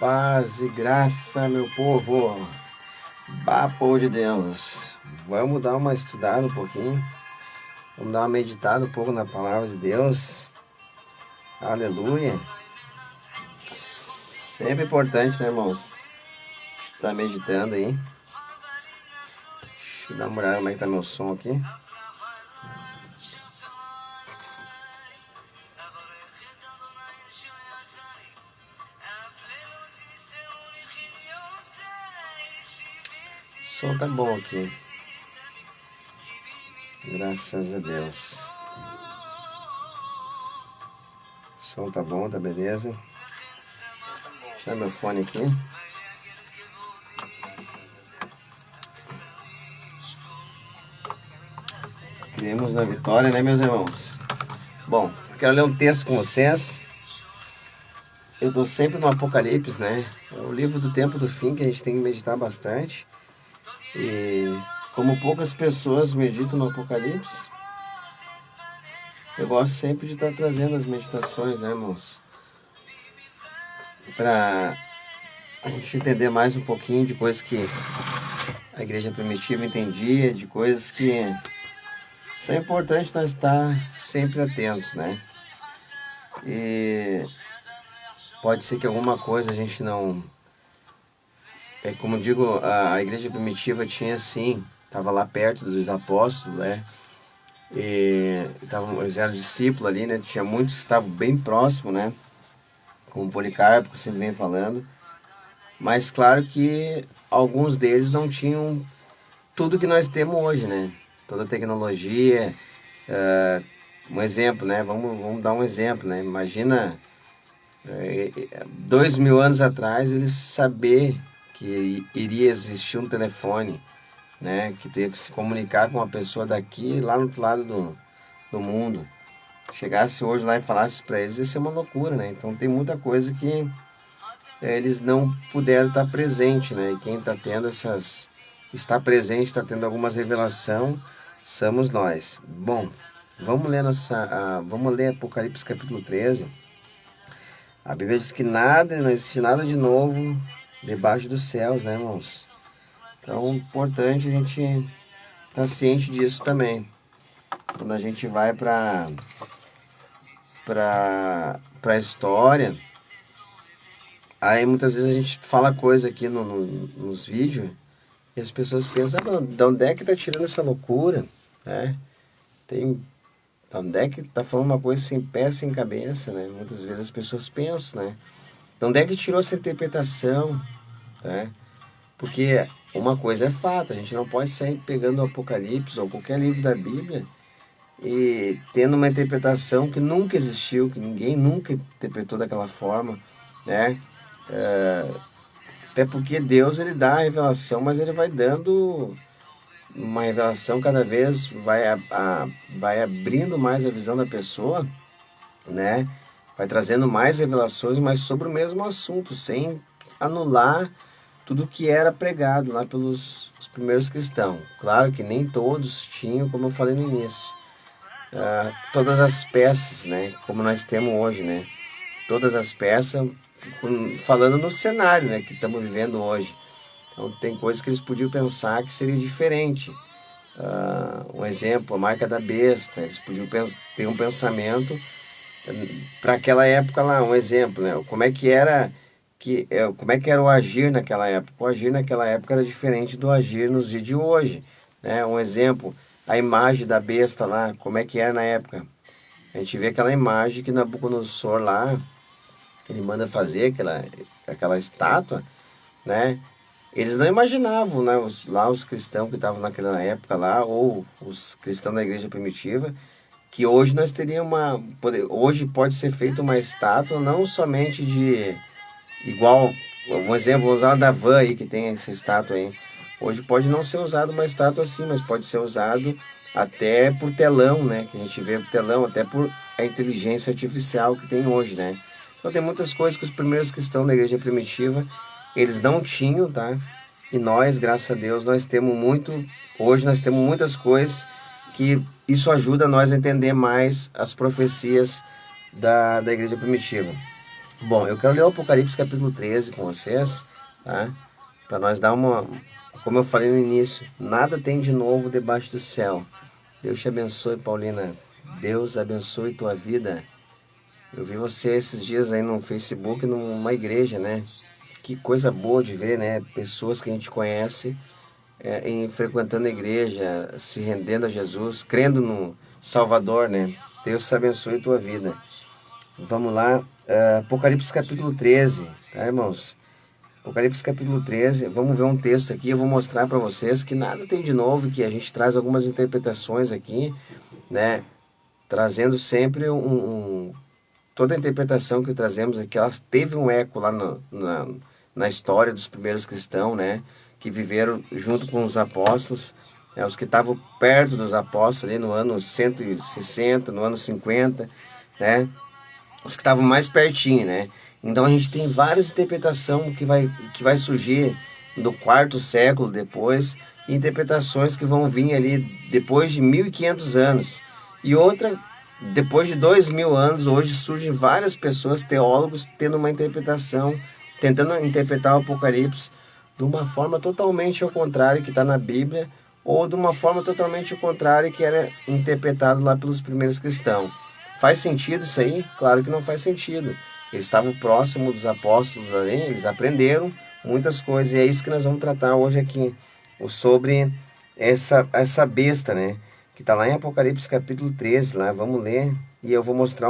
Paz e graça, meu povo. Povo de Deus. Vamos dar uma estudada um pouquinho. Vamos dar uma meditada um pouco na palavra de Deus. Aleluia. Sempre importante, né, irmãos? Estar meditando aí. Deixa eu dar uma olhada como é que tá meu som aqui. O som tá bom aqui. Graças a Deus. O som tá bom, tá beleza. Deixa eu tirar meu fone aqui. Cremos na vitória, né, meus irmãos? Bom, quero ler um texto com vocês. Eu estou sempre no Apocalipse, né? É o livro do tempo do fim que a gente tem que meditar bastante. E como poucas pessoas meditam no Apocalipse, eu gosto sempre de estar trazendo as meditações, né, irmãos? Para a gente entender mais um pouquinho de coisas que a igreja primitiva entendia, de coisas que são importantes nós estar sempre atentos, né? E pode ser que alguma coisa a gente não... como digo, a igreja primitiva tinha assim, estava lá perto dos apóstolos, né? E eles eram discípulos ali, né? Tinha muitos que estavam bem próximos, né? Como Policarpo, que sempre vem falando. Mas claro que alguns deles não tinham tudo que nós temos hoje, né? Toda a tecnologia. Um exemplo, né? Vamos dar um exemplo, né? Imagina 2000 anos atrás eles saber que iria existir um telefone, né? Que teria que se comunicar com uma pessoa daqui lá no outro lado do mundo. Chegasse hoje lá e falasse para eles, ia ser uma loucura, né? Então tem muita coisa que eles não puderam estar presente, né? E quem está tendo está presente, está tendo algumas revelações, somos nós. Bom, vamos ler Apocalipse capítulo 13. A Bíblia diz que não existe nada de novo debaixo dos céus, né, irmãos? Então, é importante a gente estar ciente disso também. Quando a gente vai para a história, aí muitas vezes a gente fala coisa aqui nos vídeos e as pessoas pensam, de onde é que tá tirando essa loucura, né? De onde é que tá falando uma coisa sem pé, sem cabeça, né? Muitas vezes as pessoas pensam, né? De onde é que tirou essa interpretação, né? Porque uma coisa é fato, a gente não pode sair pegando o Apocalipse ou qualquer livro da Bíblia e tendo uma interpretação que nunca existiu, que ninguém nunca interpretou daquela forma, né? Até porque Deus, ele dá a revelação, mas ele vai dando uma revelação cada vez, vai abrindo mais a visão da pessoa, né? Vai trazendo mais revelações, mas sobre o mesmo assunto, sem anular tudo que era pregado lá pelos os primeiros cristãos. Claro que nem todos tinham, como eu falei no início, todas as peças, né? Como nós temos hoje, né? Todas as peças, falando no cenário, né? Que estamos vivendo hoje. Então tem coisas que eles podiam pensar que seria diferente. Um exemplo, a marca da besta. Eles podiam ter um pensamento para aquela época lá, um exemplo, né? Como é que era o agir naquela época? O agir naquela época era diferente do agir nos dias de hoje, né? Um exemplo, a imagem da besta lá, como é que era na época? A gente vê aquela imagem que Nabucodonosor lá, ele manda fazer aquela estátua, né? Eles não imaginavam, né? Os cristãos que estavam naquela época lá, ou os cristãos da igreja primitiva, que hoje nós teríamos hoje pode ser feita uma estátua não somente de igual, um exemplo, vou usar a da Van aí, que tem essa estátua aí. Hoje pode não ser usado uma estátua assim, mas pode ser usado até por telão, né? Que a gente vê telão, até por a inteligência artificial que tem hoje, né? Então tem muitas coisas que os primeiros cristãos da igreja primitiva, eles não tinham, tá? E nós, graças a Deus, nós temos muito, hoje nós temos muitas coisas que isso ajuda nós a entender mais as profecias da igreja primitiva. Bom, eu quero ler o Apocalipse capítulo 13 com vocês, tá? Para nós dar uma, como eu falei no início, nada tem de novo debaixo do céu. Deus te abençoe, Paulina. Deus abençoe tua vida. Eu vi você esses dias aí no Facebook, numa igreja, né? Que coisa boa de ver, né? Pessoas que a gente conhece frequentando a igreja, se rendendo a Jesus, crendo no Salvador, né? Deus te abençoe tua vida. Vamos lá, Apocalipse capítulo 13, tá, irmãos? Apocalipse capítulo 13, vamos ver um texto aqui, eu vou mostrar para vocês que nada tem de novo, que a gente traz algumas interpretações aqui, né? Trazendo sempre toda a interpretação que trazemos aqui, ela teve um eco lá na história dos primeiros cristãos, né? Que viveram junto com os apóstolos, né? Os que estavam perto dos apóstolos ali no ano 160, no ano 50, né? Os que estavam mais pertinho, né? Então a gente tem várias interpretações que vai surgir do quarto século depois, e interpretações que vão vir ali depois de 1500 anos. E outra, depois de 2000 anos, hoje surgem várias pessoas, teólogos, tendo uma interpretação, tentando interpretar o Apocalipse de uma forma totalmente ao contrário que está na Bíblia, ou de uma forma totalmente ao contrário que era interpretado lá pelos primeiros cristãos. Faz sentido isso aí? Claro que não faz sentido. Eles estavam próximos dos apóstolos ali, eles aprenderam muitas coisas, e é isso que nós vamos tratar hoje aqui, sobre essa besta, né? Que está lá em Apocalipse capítulo 13, lá, vamos ler, e eu vou mostrar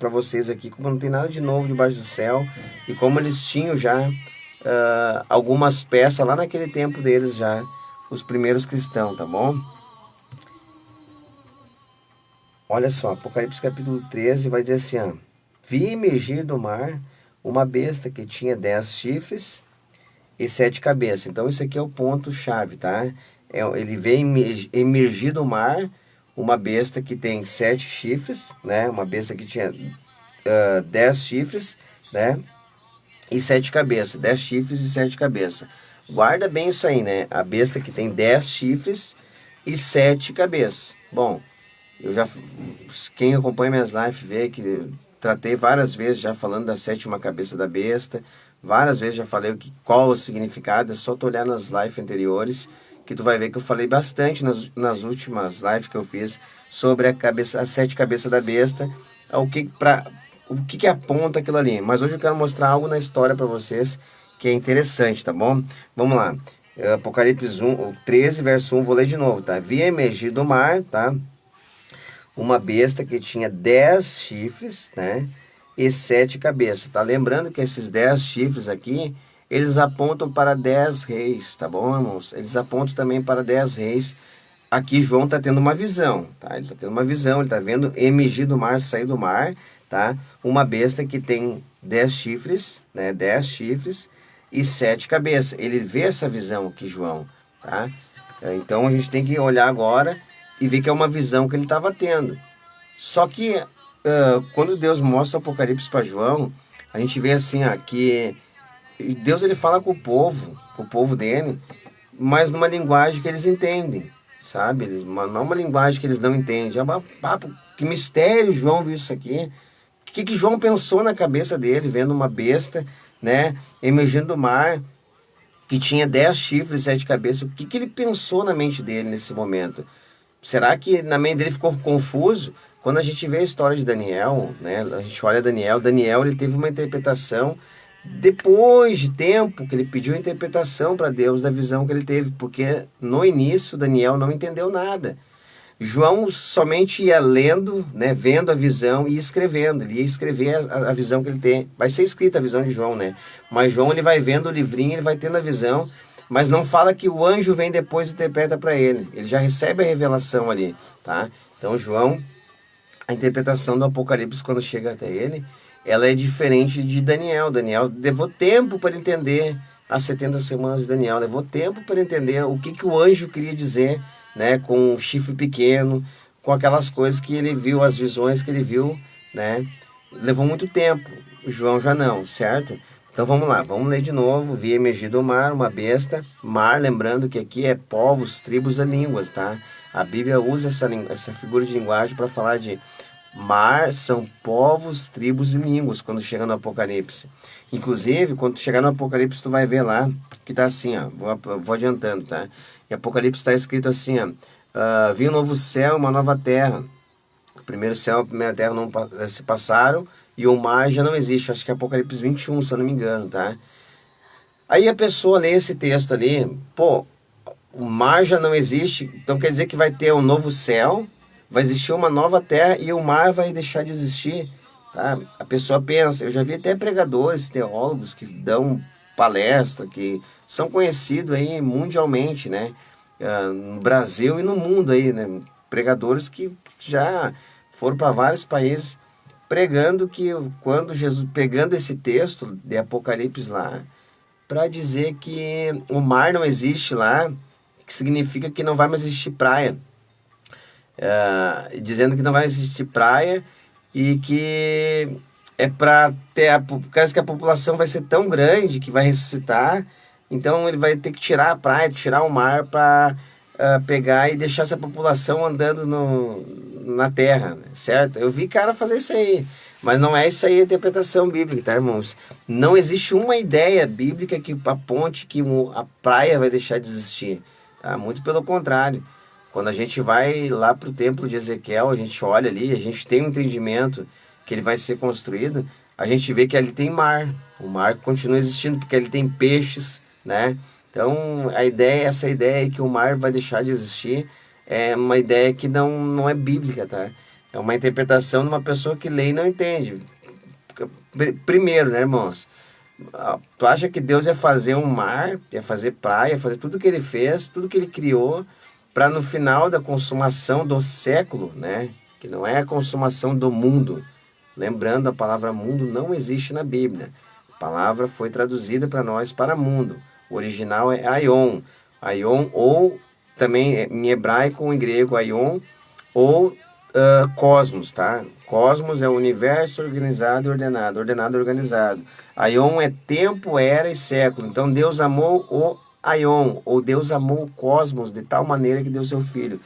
para vocês aqui como não tem nada de novo debaixo do céu, e como eles tinham já algumas peças lá naquele tempo deles já, os primeiros cristãos, tá bom? Olha só, Apocalipse capítulo 13 vai dizer assim, ó, vi emergir do mar uma besta que tinha 10 chifres e 7 cabeças. Então isso aqui é o ponto-chave, tá? Ele vê emergir do mar uma besta que tem 7 chifres, né? Uma besta que tinha 10 chifres, né? E 7 cabeças. 10 chifres e 7 cabeças. Guarda bem isso aí, né? A besta que tem 10 chifres e 7 cabeças. Bom, quem acompanha minhas lives vê que tratei várias vezes já falando da sétima cabeça da besta, várias vezes já falei qual o significado, é só tu olhar nas lives anteriores que tu vai ver que eu falei bastante nas últimas lives que eu fiz sobre as 7 cabeças da besta, o que aponta aquilo ali. Mas hoje eu quero mostrar algo na história para vocês que é interessante, tá bom? Vamos lá. Apocalipse 13, verso 1, vou ler de novo, tá? Vi emergir do mar, tá? Uma besta que tinha 10 chifres, né? E 7 cabeças, tá? Lembrando que esses 10 chifres aqui, eles apontam para 10 reis, tá bom, irmãos? Eles apontam também para 10 reis. Aqui João está tendo uma visão, tá? Ele está tendo uma visão, ele está vendo emergir do mar, sair do mar, tá? Uma besta que tem 10 chifres, né? 10 chifres e 7 cabeças. Ele vê essa visão aqui, João, tá? Então a gente tem que olhar agora e ver que é uma visão que ele estava tendo. Só que quando Deus mostra o Apocalipse para João, a gente vê assim, que Deus ele fala com o povo dele, mas numa linguagem que eles entendem, sabe? Não é uma linguagem que eles não entendem. Que mistério João viu isso aqui. O que João pensou na cabeça dele, vendo uma besta, né, emergindo do mar, que tinha 10 chifres e 7 cabeças? O que ele pensou na mente dele nesse momento? Será que na mente dele ficou confuso? Quando a gente vê a história de Daniel, né, a gente olha Daniel ele teve uma interpretação depois de tempo que ele pediu a interpretação para Deus da visão que ele teve, porque no início Daniel não entendeu nada. João somente ia lendo, né, vendo a visão e escrevendo. Ele ia escrever a visão que ele tem. Vai ser escrita a visão de João, né? Mas João ele vai vendo o livrinho, ele vai tendo a visão, mas não fala que o anjo vem depois e interpreta para ele. Ele já recebe a revelação ali, tá? Então João, a interpretação do Apocalipse quando chega até ele, ela é diferente de Daniel. Daniel levou tempo para entender as 70 semanas de Daniel, levou tempo para entender o que o anjo queria dizer, né, com o chifre pequeno, com aquelas coisas que ele viu, as visões que ele viu, né? Levou muito tempo. O João já não, certo? Então vamos lá, vamos ler de novo. Vi emergir do mar uma besta. Mar, lembrando que aqui é povos, tribos e línguas, tá? A Bíblia usa essa figura de linguagem para falar de Mar são povos, tribos e línguas quando chega no Apocalipse. Inclusive, quando tu chegar no Apocalipse, tu vai ver lá que tá assim, ó. Vou adiantando, tá? Em Apocalipse está escrito assim, ó. Vi um novo céu e uma nova terra. O primeiro céu e a primeira terra não se passaram e o mar já não existe. Acho que é Apocalipse 21, se eu não me engano, tá? Aí a pessoa lê esse texto ali, pô, o mar já não existe, então quer dizer que vai ter um novo céu, vai existir uma nova terra e o mar vai deixar de existir, tá? A pessoa pensa, eu já vi até pregadores, teólogos que dão palestra, que são conhecidos aí mundialmente, né? No Brasil e no mundo aí, né? Pregadores que já foram para vários países pregando que quando Jesus, pegando esse texto de Apocalipse lá, para dizer que o mar não existe lá, que significa que não vai mais existir praia. Dizendo que não vai existir praia e que é para ter por causa que a população vai ser tão grande que vai ressuscitar, então ele vai ter que tirar a praia, tirar o mar para pegar e deixar essa população andando na terra, né? Certo? Eu vi cara fazer isso aí, mas não é isso aí a interpretação bíblica, tá, irmãos? Não existe uma ideia bíblica que aponte que a praia vai deixar de existir, tá? Muito pelo contrário. Quando a gente vai lá para o templo de Ezequiel, a gente olha ali, a gente tem um entendimento que ele vai ser construído, a gente vê que ali tem mar. O mar continua existindo porque ali tem peixes, né? Então, essa ideia aí que o mar vai deixar de existir é uma ideia que não é bíblica, tá? É uma interpretação de uma pessoa que lê e não entende. Primeiro, né, irmãos? Tu acha que Deus ia fazer um mar, ia fazer praia, ia fazer tudo que ele fez, tudo que ele criou, para no final da consumação do século, né? Que não é a consumação do mundo. Lembrando, a palavra mundo não existe na Bíblia. A palavra foi traduzida para nós para mundo. O original é aion. Aion, ou também em hebraico ou em grego, aion, ou cosmos, tá? Cosmos é o universo organizado e ordenado, ordenado e organizado. Aion é tempo, era e século. Então Deus amou o aion, ou Deus amou o cosmos de tal maneira que deu seu filho,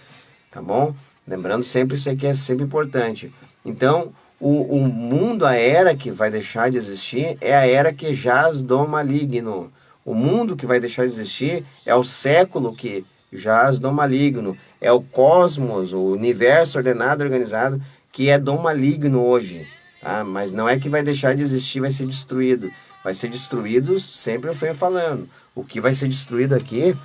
tá bom? Lembrando sempre, isso aqui é sempre importante. Então, o mundo, a era que vai deixar de existir, é a era que jaz do maligno. O mundo que vai deixar de existir é o século que jaz do maligno. É o cosmos, o universo ordenado e organizado, que é do maligno hoje. Tá? Mas não é que vai deixar de existir, vai ser destruído. Vai ser destruído, sempre eu venho falando. O que vai ser destruído aqui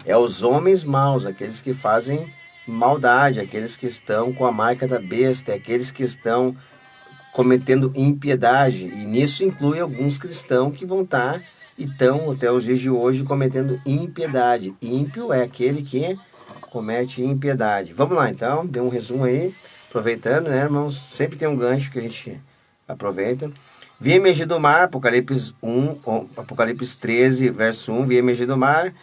é os homens maus, aqueles que fazem maldade, aqueles que estão com a marca da besta, aqueles que estão cometendo impiedade. E nisso inclui alguns cristãos que vão estar e estão até os dias de hoje cometendo impiedade. Ímpio é aquele que comete impiedade. Vamos lá então, dê um resumo aí, aproveitando, né, irmãos? Sempre tem um gancho que a gente aproveita. Vi emergir do mar, Apocalipse 13, verso 1, vi emergir do mar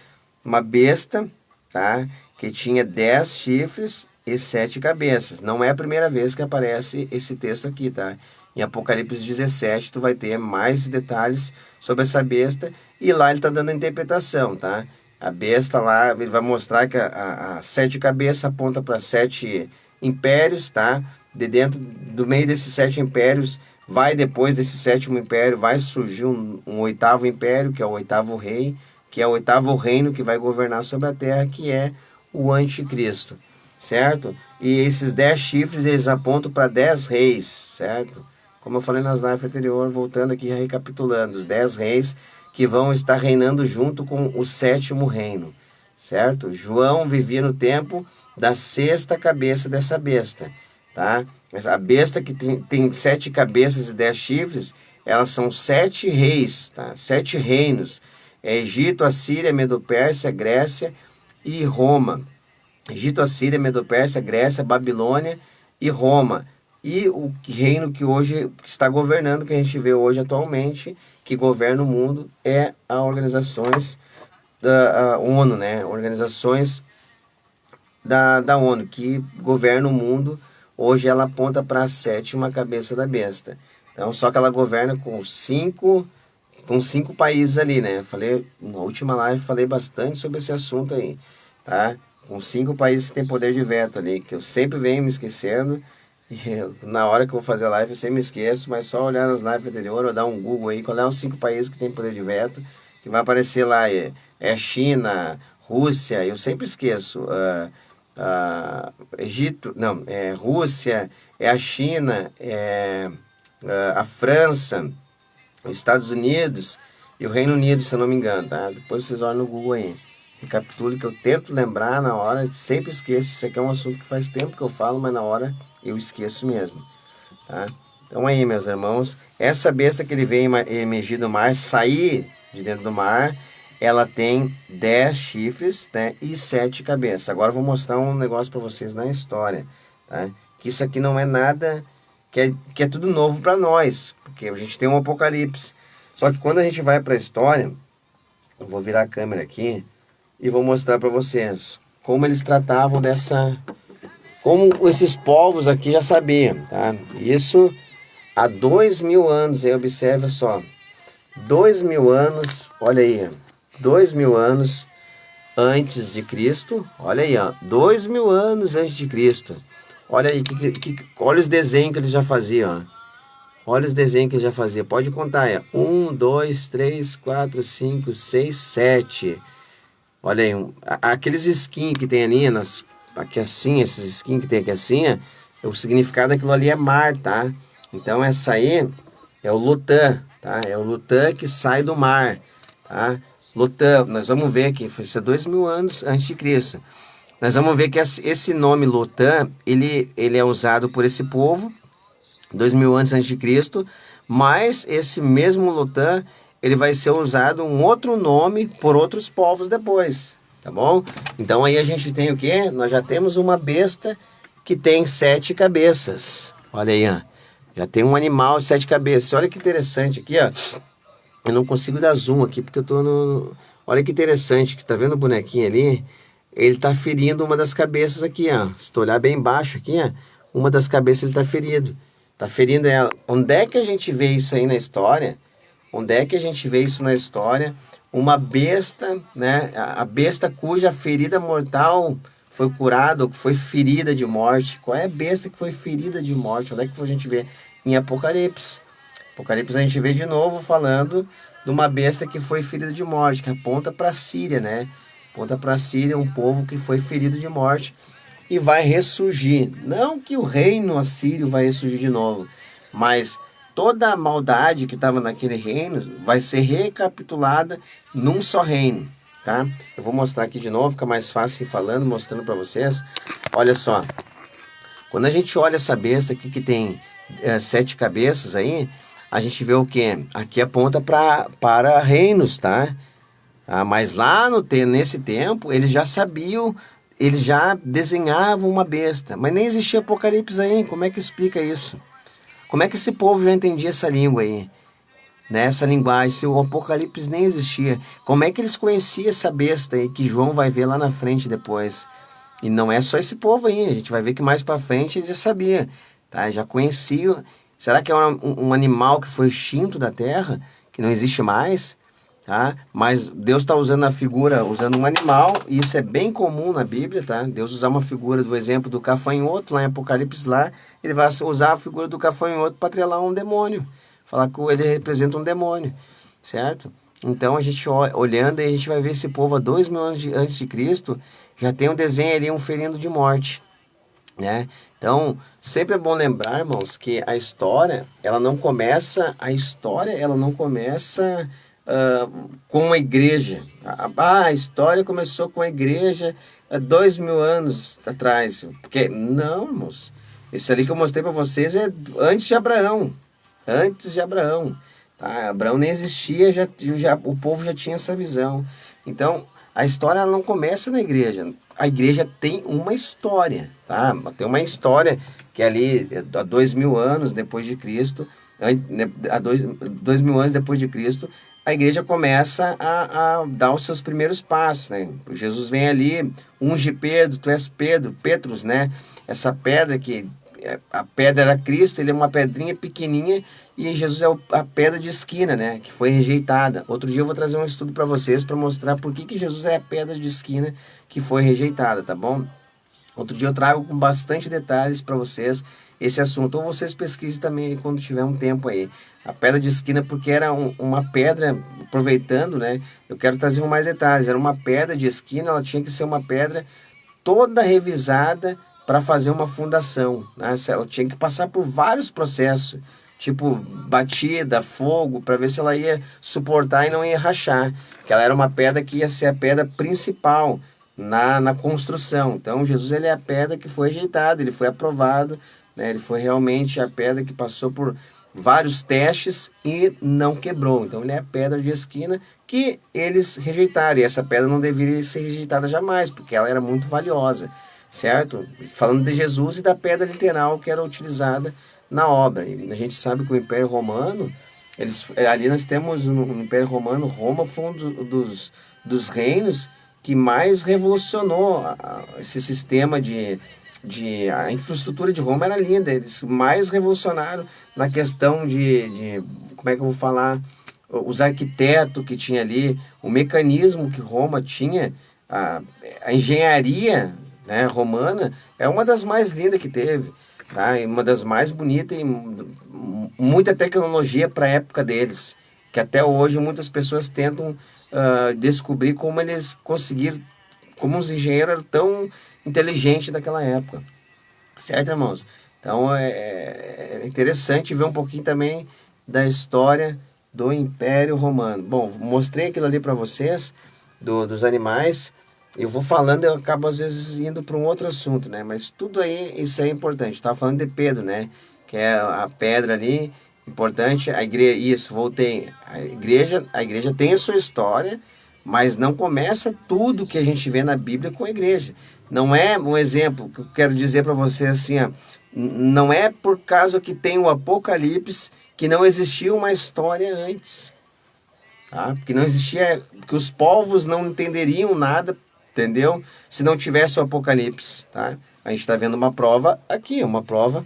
uma besta, tá? Que tinha 10 chifres e 7 cabeças. Não é a primeira vez que aparece esse texto aqui, tá? Em Apocalipse 17, tu vai ter mais detalhes sobre essa besta e lá ele está dando a interpretação, tá? A besta lá, ele vai mostrar que a 7 cabeças aponta para 7 impérios, tá? De dentro, do meio desses 7 impérios, vai depois desse 7º império, vai surgir um 8º império, que é o 8º rei, que é o 8º reino que vai governar sobre a terra, que é o anticristo, certo? E esses 10 chifres, eles apontam para 10 reis, certo? Como eu falei nas lives anteriores, voltando aqui, recapitulando, os 10 reis que vão estar reinando junto com o 7º reino, certo? João vivia no tempo da 6ª cabeça dessa besta, tá? A besta que tem 7 cabeças e 10 chifres, elas são 7 reis, tá? 7 reinos. É Egito, Assíria, Medo-Pérsia, Grécia e Roma. Egito, Assíria, Medo-Pérsia, Grécia, Babilônia e Roma. E o reino que hoje está governando, que a gente vê hoje atualmente, que governa o mundo, é a organizações da ONU, né? Organizações da ONU, que governa o mundo. Hoje ela aponta para a 7ª cabeça da besta. Então, só que ela governa com 5 países ali, né? Falei, na última live falei bastante sobre esse assunto aí, tá? Com 5 países que têm poder de veto ali, que eu sempre venho me esquecendo, Na hora que eu vou fazer a live, eu sempre me esqueço, mas só olhar nas lives anteriores ou dar um Google aí, qual é os 5 países que tem poder de veto, que vai aparecer lá, China, Rússia, eu sempre esqueço, Egito, não, é Rússia, é a China, a França, os Estados Unidos e o Reino Unido, se eu não me engano, tá? Depois vocês olham no Google aí. Recapitule que eu tento lembrar na hora, sempre esqueço. Isso aqui é um assunto que faz tempo que eu falo, mas na hora eu esqueço mesmo, tá? Então aí, meus irmãos, essa besta que ele veio emergir do mar, sair de dentro do mar, ela tem 10 chifres, né, e 7 cabeças. Agora eu vou mostrar um negócio para vocês na história, tá? Que isso aqui não é nada, que é tudo novo para nós, porque a gente tem um Apocalipse. Só que quando a gente vai para a história, eu vou virar a câmera aqui e vou mostrar para vocês como eles tratavam como esses povos aqui já sabiam, tá? Isso há 2000 anos, aí observa só, 2000 anos, olha aí, 2000 anos antes de Cristo, olha aí, ó, 2000 anos antes de Cristo, olha aí, olha os desenhos que eles já faziam, ó. Olha os desenhos que ele já fazia. Pode contar, 1, 2, 3, 4, 5, 6, 7. Olha aí, aqueles skin que tem ali, aqui assim, esses skin que tem aqui assim, o significado daquilo ali é mar, tá? Então essa aí é o Lutã, tá? É o Lutã que sai do mar, tá? Lutã, nós vamos ver aqui, foi isso há 2000 anos antes de Cristo. Nós vamos ver que esse nome Lutã, ele é usado por esse povo, 2000 antes de Cristo, mas esse mesmo Lutã, ele vai ser usado um outro nome por outros povos depois, tá bom? Então aí a gente tem o quê? Nós já temos uma besta que tem 7 cabeças. Olha aí, ó. Já tem um animal de 7 cabeças. Olha que interessante aqui, ó. Eu não consigo dar zoom aqui porque eu tô no... Olha que interessante, que tá vendo o bonequinho ali? Ele tá ferindo uma das cabeças aqui, ó. Se tu olhar bem embaixo aqui, ó, uma das cabeças ele tá ferido. Tá ferindo ela. Onde é que a gente vê isso aí na história? Onde é que a gente vê isso na história? Uma besta, né? A besta cuja ferida mortal foi curada, ou que foi ferida de morte. Qual é a besta que foi ferida de morte? Onde é que a gente vê? Em Apocalipse. Apocalipse a gente vê de novo falando de uma besta que foi ferida de morte, que aponta para a Síria, né? Aponta para a Síria, um povo que foi ferido de morte e vai ressurgir. Não que o reino assírio vai ressurgir de novo, mas toda a maldade que estava naquele reino vai ser recapitulada num só reino, tá? Eu vou mostrar aqui de novo, fica mais fácil falando, mostrando para vocês. Olha só, quando a gente olha essa besta aqui que tem 7 cabeças aí, a gente vê o quê? Aqui aponta para reinos, tá? Mas lá nesse tempo, eles já sabiam, eles já desenhavam uma besta, mas nem existia Apocalipse aí, como é que explica isso? Como é que esse povo já entendia essa língua aí? Né? Essa linguagem, se o Apocalipse nem existia, como é que eles conheciam essa besta aí que João vai ver lá na frente depois? E não é só esse povo aí, a gente vai ver que mais para frente eles já sabiam, tá? Já conheciam. Será que é um animal que foi extinto da terra, que não existe mais? Tá? Mas Deus está usando a figura, usando um animal, e isso é bem comum na Bíblia, tá? Deus usar uma figura do exemplo do gafanhoto, lá em Apocalipse, lá, ele vai usar a figura do gafanhoto para atrelar um demônio, falar que ele representa um demônio, certo? Então a gente olhando, a gente vai ver esse povo há 2000 anos antes de Cristo, já tem um desenho ali, um ferindo de morte, né? Então, sempre é bom lembrar, irmãos, que a história, ela não começa com a igreja. A história começou com a igreja há 2000 anos atrás. Porque, não, irmãos, esse ali que eu mostrei para vocês é antes de Abraão. Antes de Abraão. Tá? Abraão nem existia, o povo já tinha essa visão. Então, a história ela não começa na igreja. A igreja tem uma história, tá? Tem uma história que ali, há 2000 anos depois de Cristo, há 2000 anos depois de Cristo, a igreja começa a dar os seus primeiros passos, né? Jesus vem ali, unge Pedro, tu és Pedro, Petrus, né? Essa pedra que, a pedra era Cristo, ele é uma pedrinha pequenininha, e Jesus é a pedra de esquina, né? Que foi rejeitada. Outro dia eu vou trazer um estudo para vocês, para mostrar por que Jesus é a pedra de esquina que foi rejeitada, tá bom? Outro dia eu trago com bastante detalhes para vocês esse assunto. Ou vocês pesquisem também quando tiver um tempo aí. A pedra de esquina, porque era uma pedra, aproveitando, né? Eu quero trazer mais detalhes. Era uma pedra de esquina, ela tinha que ser uma pedra toda revisada para fazer uma fundação, né? Ela tinha que passar por vários processos, tipo batida, fogo, para ver se ela ia suportar e não ia rachar. Que ela era uma pedra que ia ser a pedra principal na construção. Então Jesus, ele é a pedra que foi rejeitada, ele foi aprovado, né? Ele foi realmente a pedra que passou por vários testes e não quebrou. Então ele é a pedra de esquina que eles rejeitaram. E essa pedra não deveria ser rejeitada jamais, porque ela era muito valiosa, certo? Falando de Jesus e da pedra literal que era utilizada na obra. E a gente sabe que o Império Romano, ali nós temos no Império Romano, Roma foi um dos reinos que mais revolucionou esse sistema a infraestrutura de Roma era linda, eles mais revolucionaram na questão como é que eu vou falar, os arquitetos que tinha ali, o mecanismo que Roma tinha, a engenharia, né, romana, é uma das mais lindas que teve, tá? E uma das mais bonitas e muita tecnologia para a época deles, que até hoje muitas pessoas tentam descobrir como eles conseguiram, como os engenheiros eram tão inteligentes daquela época, certo, irmãos? Então é interessante ver um pouquinho também da história do Império Romano. Bom, mostrei aquilo ali para vocês, dos animais. Eu vou falando, eu acabo às vezes indo para um outro assunto, né? Mas tudo aí, isso é importante. Estava falando de Pedro, né? Que é a pedra ali, importante. A igreja, isso, voltei. A igreja tem a sua história, mas não começa tudo que a gente vê na Bíblia com a igreja. Não é um exemplo que eu quero dizer para você assim, ó, não é por causa que tem o Apocalipse que não existia uma história antes, tá? Porque não existia, que os povos não entenderiam nada, entendeu? Se não tivesse o Apocalipse, tá? A gente está vendo uma prova aqui, uma prova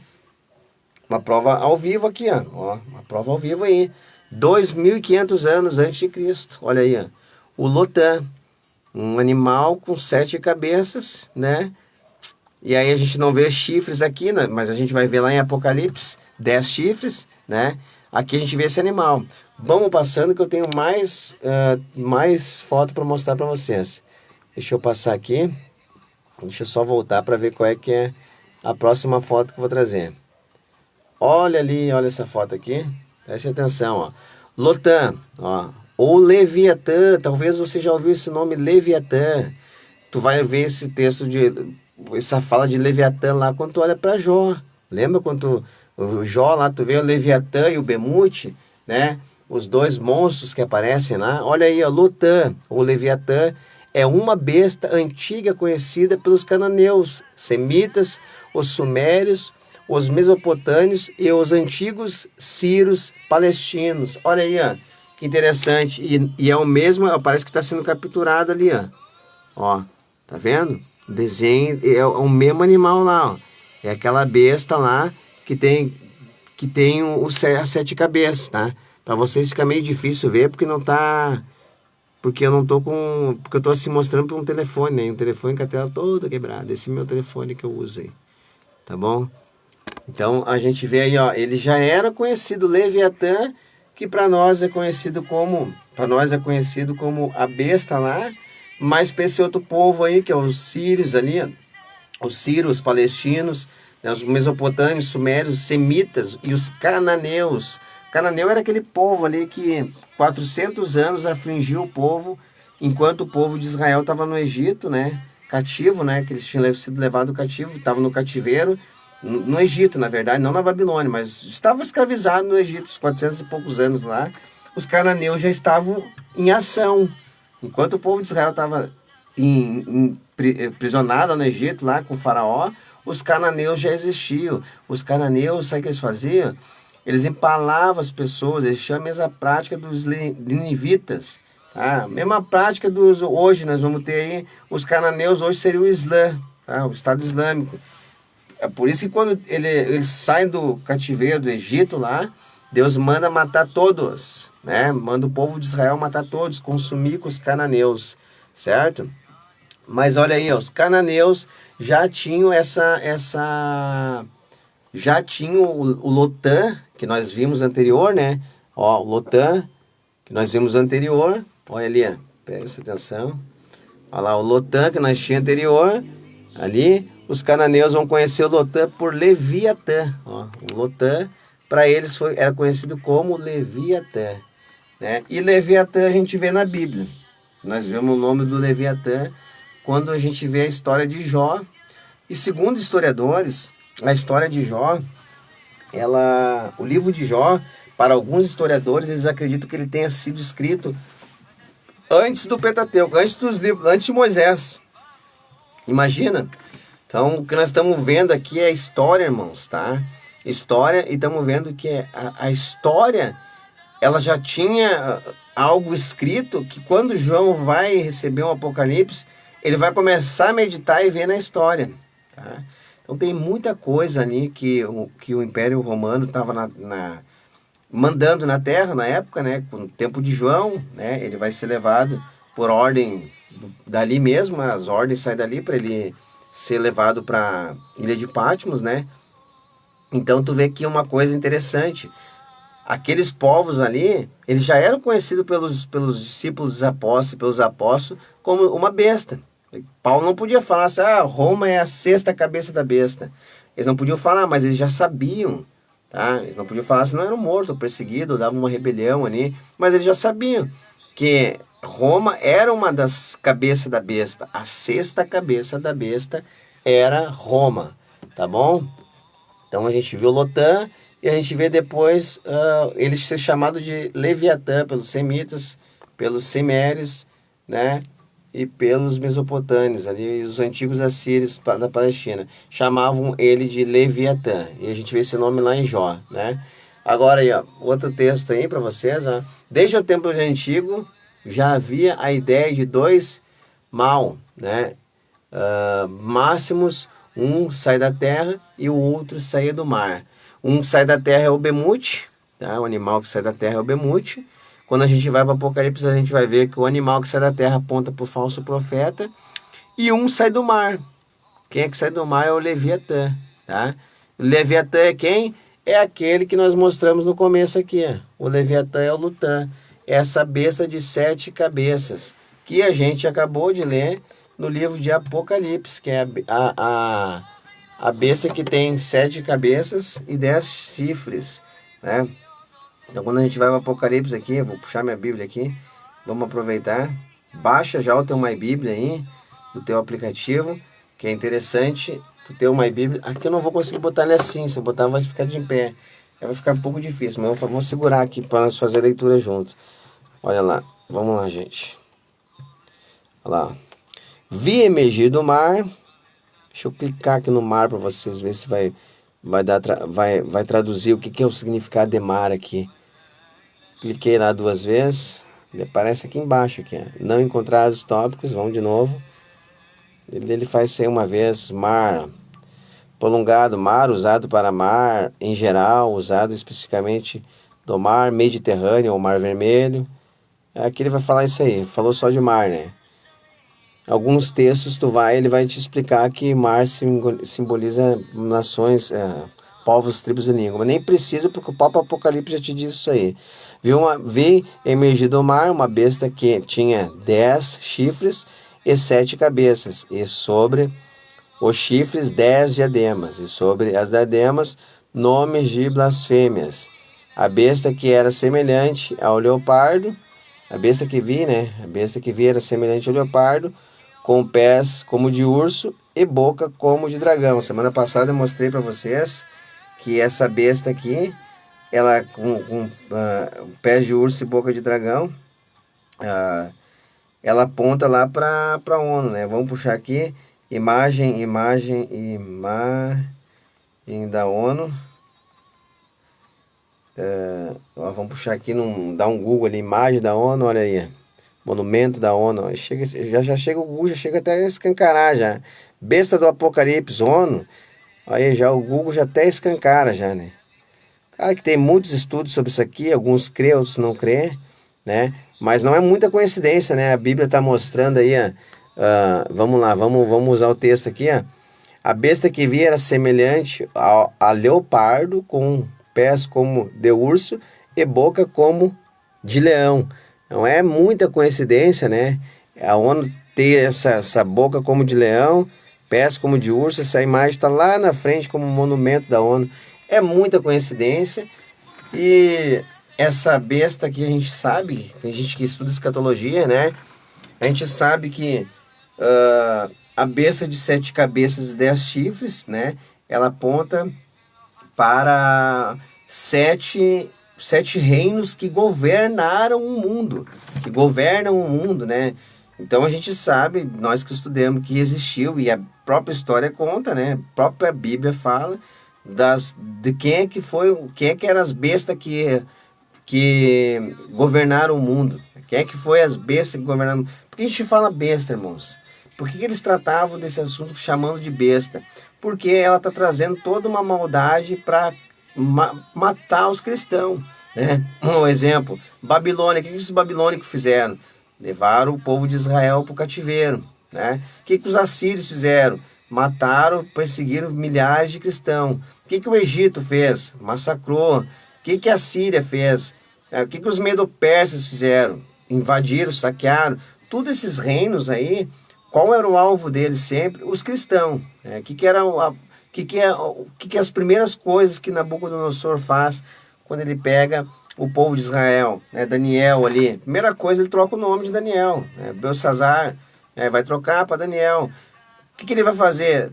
ao vivo aqui, ó, uma prova ao vivo aí, 2.500 anos antes de Cristo, olha aí, ó, o Lotã, um animal com 7 cabeças, né? E aí a gente não vê chifres aqui, né? Mas a gente vai ver lá em Apocalipse 10 chifres, né? Aqui a gente vê esse animal. Vamos passando que eu tenho mais foto para mostrar para vocês. Deixa eu passar aqui. Deixa eu só voltar para ver qual é que é a próxima foto que eu vou trazer. Olha ali, olha essa foto aqui. Preste atenção, ó. Lotã, ó. Ou Leviatã, talvez você já ouviu esse nome Leviatã. Tu vai ver esse texto essa fala de Leviatã lá quando tu olha para Jó. Lembra quando o Jó lá, tu vê o Leviatã e o Bemute, né? Os dois monstros que aparecem lá. Olha aí, ó, Lotã, ou Leviatã, é uma besta antiga conhecida pelos cananeus, semitas, os sumérios, os mesopotâmios e os antigos sírios palestinos. Olha aí, ó, que interessante. E é o mesmo, parece que está sendo capturado ali, ó. Ó, tá vendo? O desenho é o mesmo animal lá, ó. É aquela besta lá que tem as 7 cabeças, tá? Para vocês fica meio difícil ver porque não tá, porque eu não tô porque eu tô assim mostrando por um telefone, né? Um telefone com a tela toda quebrada. Esse é meu telefone que eu usei, tá bom? Então a gente vê aí, ó, ele já era conhecido Leviatã, que para nós é conhecido como a besta lá, mas para esse outro povo aí, que é os sírios ali, ó, os sírios palestinos, né, os mesopotâmios, sumérios, semitas e os cananeus. Cananeu era aquele povo ali que 400 anos afligiu o povo, enquanto o povo de Israel estava no Egito, né, cativo, né, que eles tinham sido levados cativo, estavam no cativeiro, no Egito, na verdade, não na Babilônia, mas estavam escravizados no Egito, os 400 e poucos anos lá. Os cananeus já estavam em ação. Enquanto o povo de Israel estava aprisionado no Egito, lá com o faraó, os cananeus já existiam. Os cananeus, sabe o que eles faziam? Eles empalavam as pessoas, eles chamam a mesma prática dos ninivitas. Tá? Mesma prática hoje, nós vamos ter aí, os cananeus hoje seria o Islã, tá? O Estado Islâmico. É por isso que quando eles saem do cativeiro do Egito lá, Deus manda matar todos, né? Manda o povo de Israel matar todos, consumir com os cananeus, certo? Mas olha aí, ó, os cananeus já tinham Já tinha o Lotan, que nós vimos anterior, né? Ó, o Lotan, que nós vimos anterior. Olha ali, ó. Presta atenção. Olha lá, o Lotan que nós tínhamos anterior. Ali, os cananeus vão conhecer o Lotan por Leviatã. Ó, o Lotan, para eles, era conhecido como Leviatã. Né? E Leviatã a gente vê na Bíblia. Nós vemos o nome do Leviatã quando a gente vê a história de Jó. E segundo historiadores, a história de Jó, o livro de Jó, para alguns historiadores, eles acreditam que ele tenha sido escrito antes do Pentateuco, antes dos livros, antes de Moisés. Imagina. Então, o que nós estamos vendo aqui é a história, irmãos, tá? História, e estamos vendo que a história, ela já tinha algo escrito que quando João vai receber um Apocalipse, ele vai começar a meditar e ver na história, tá? Então tem muita coisa ali que o Império Romano estava mandando na Terra na época, né? Com o tempo de João, né? Ele vai ser levado por ordem dali mesmo, as ordens saem dali para ele ser levado para Ilha de Patmos, né? Então tu vê que uma coisa interessante, aqueles povos ali, eles já eram conhecidos pelos discípulos dos apóstolos, pelos apóstolos, como uma besta. Paulo não podia falar assim, Roma é a sexta cabeça da besta. Eles não podiam falar, mas eles já sabiam, tá? Eles não podiam falar, senão eram mortos, perseguidos, davam uma rebelião ali, mas eles já sabiam que Roma era uma das cabeças da besta. A sexta cabeça da besta era Roma, tá bom? Então a gente viu Lotan e a gente vê depois ele ser chamado de Leviatã pelos semitas, pelos semeres, né? E pelos mesopotâmios, ali os antigos assírios da Palestina, chamavam ele de Leviatã. E a gente vê esse nome lá em Jó, né? Agora aí, ó, outro texto aí para vocês, ó. Desde o tempo antigo já havia a ideia de dois mal, né? Máximos, um sai da terra e o outro sai do mar. Um que sai da terra é o Bemute, tá? O animal que sai da terra é o Bemute. Quando a gente vai para o Apocalipse, a gente vai ver que o animal que sai da terra aponta para o falso profeta. E um sai do mar. Quem é que sai do mar é o Leviatã, tá? O Leviatã é quem? É aquele que nós mostramos no começo aqui. Ó. O Leviatã é o Lutã. Essa besta de 7 cabeças. Que a gente acabou de ler no livro de Apocalipse. Que é a besta que tem 7 cabeças e 10 chifres, né? Então, quando a gente vai para o Apocalipse aqui, eu vou puxar minha Bíblia aqui, vamos aproveitar. Baixa já o teu My Bíblia aí, no teu aplicativo, que é interessante tu ter o My Bíblia. Aqui eu não vou conseguir botar ele assim, se eu botar vai ficar de pé. Aí vai ficar um pouco difícil, mas eu vou segurar aqui para nós fazer a leitura junto. Olha lá, vamos lá, gente. Olha lá. Vi emergir do mar. Deixa eu clicar aqui no mar para vocês verem se vai traduzir o que é o significado de mar aqui. Cliquei lá 2 vezes, ele aparece aqui embaixo, aqui, ó. Não encontrar os tópicos, vamos de novo. Ele faz ser uma vez, mar, prolongado, mar, usado para mar, em geral, usado especificamente do mar Mediterrâneo ou mar Vermelho. Aqui ele vai falar isso aí, falou só de mar, né? Alguns textos ele vai te explicar que mar simboliza nações, povos, tribos e línguas. Mas nem precisa, porque o próprio Apocalipse já te diz isso aí. Vi emergir do mar uma besta que tinha 10 chifres e 7 cabeças, e sobre os chifres 10 diademas, e sobre as diademas nomes de blasfêmias. A besta que era semelhante ao leopardo, a besta que vi, né? A besta que vi era semelhante ao leopardo, com pés como de urso e boca como de dragão. Semana passada eu mostrei para vocês que essa besta aqui, ela com pés de urso e boca de dragão, ela aponta lá para a ONU, né? Vamos puxar aqui, imagem da ONU. Vamos puxar aqui, dá um Google ali, imagem da ONU, olha aí. Monumento da ONU, já chega o Google, já chega até a escancarar já. Besta do Apocalipse, ONU, aí já o Google já até escancara já, né? Claro que tem muitos estudos sobre isso aqui, alguns crê, outros não crê, né? Mas não é muita coincidência, né? A Bíblia está mostrando aí, vamos lá, vamos usar o texto aqui, ó. A besta que vi era semelhante a leopardo, com pés como de urso e boca como de leão. Não é muita coincidência, né? A ONU ter essa boca como de leão, pés como de urso, essa imagem está lá na frente como monumento da ONU. É muita coincidência. E essa besta que a gente sabe, a gente que estuda escatologia, né? A gente sabe que a besta de 7 cabeças e 10 chifres, né? Ela aponta para sete reinos que governaram o mundo, que governam o mundo, né? Então a gente sabe, nós que estudamos, que existiu, e a própria história conta, né? A própria Bíblia fala de quem é que foi, quem é que eram as bestas que governaram o mundo. Quem é que foi as bestas que governaram o mundo? Por que a gente fala besta, irmãos? Por que eles tratavam desse assunto chamando de besta? Porque ela está trazendo toda uma maldade para matar os cristãos. Né? Um exemplo, Babilônia. O que os babilônicos fizeram? Levaram o povo de Israel para o cativeiro. Né? O que os assírios fizeram? Mataram, perseguiram milhares de cristãos. O que o Egito fez? Massacrou. O que a Síria fez? O que os medo-persas fizeram? Invadiram, saquearam. Todos esses reinos aí, qual era o alvo deles sempre? Os cristãos. Que as primeiras coisas que Nabucodonosor faz quando ele pega o povo de Israel, né? Daniel ali, primeira coisa ele troca o nome de Daniel, né? Belsazar, né? Vai trocar para Daniel. O que ele vai fazer?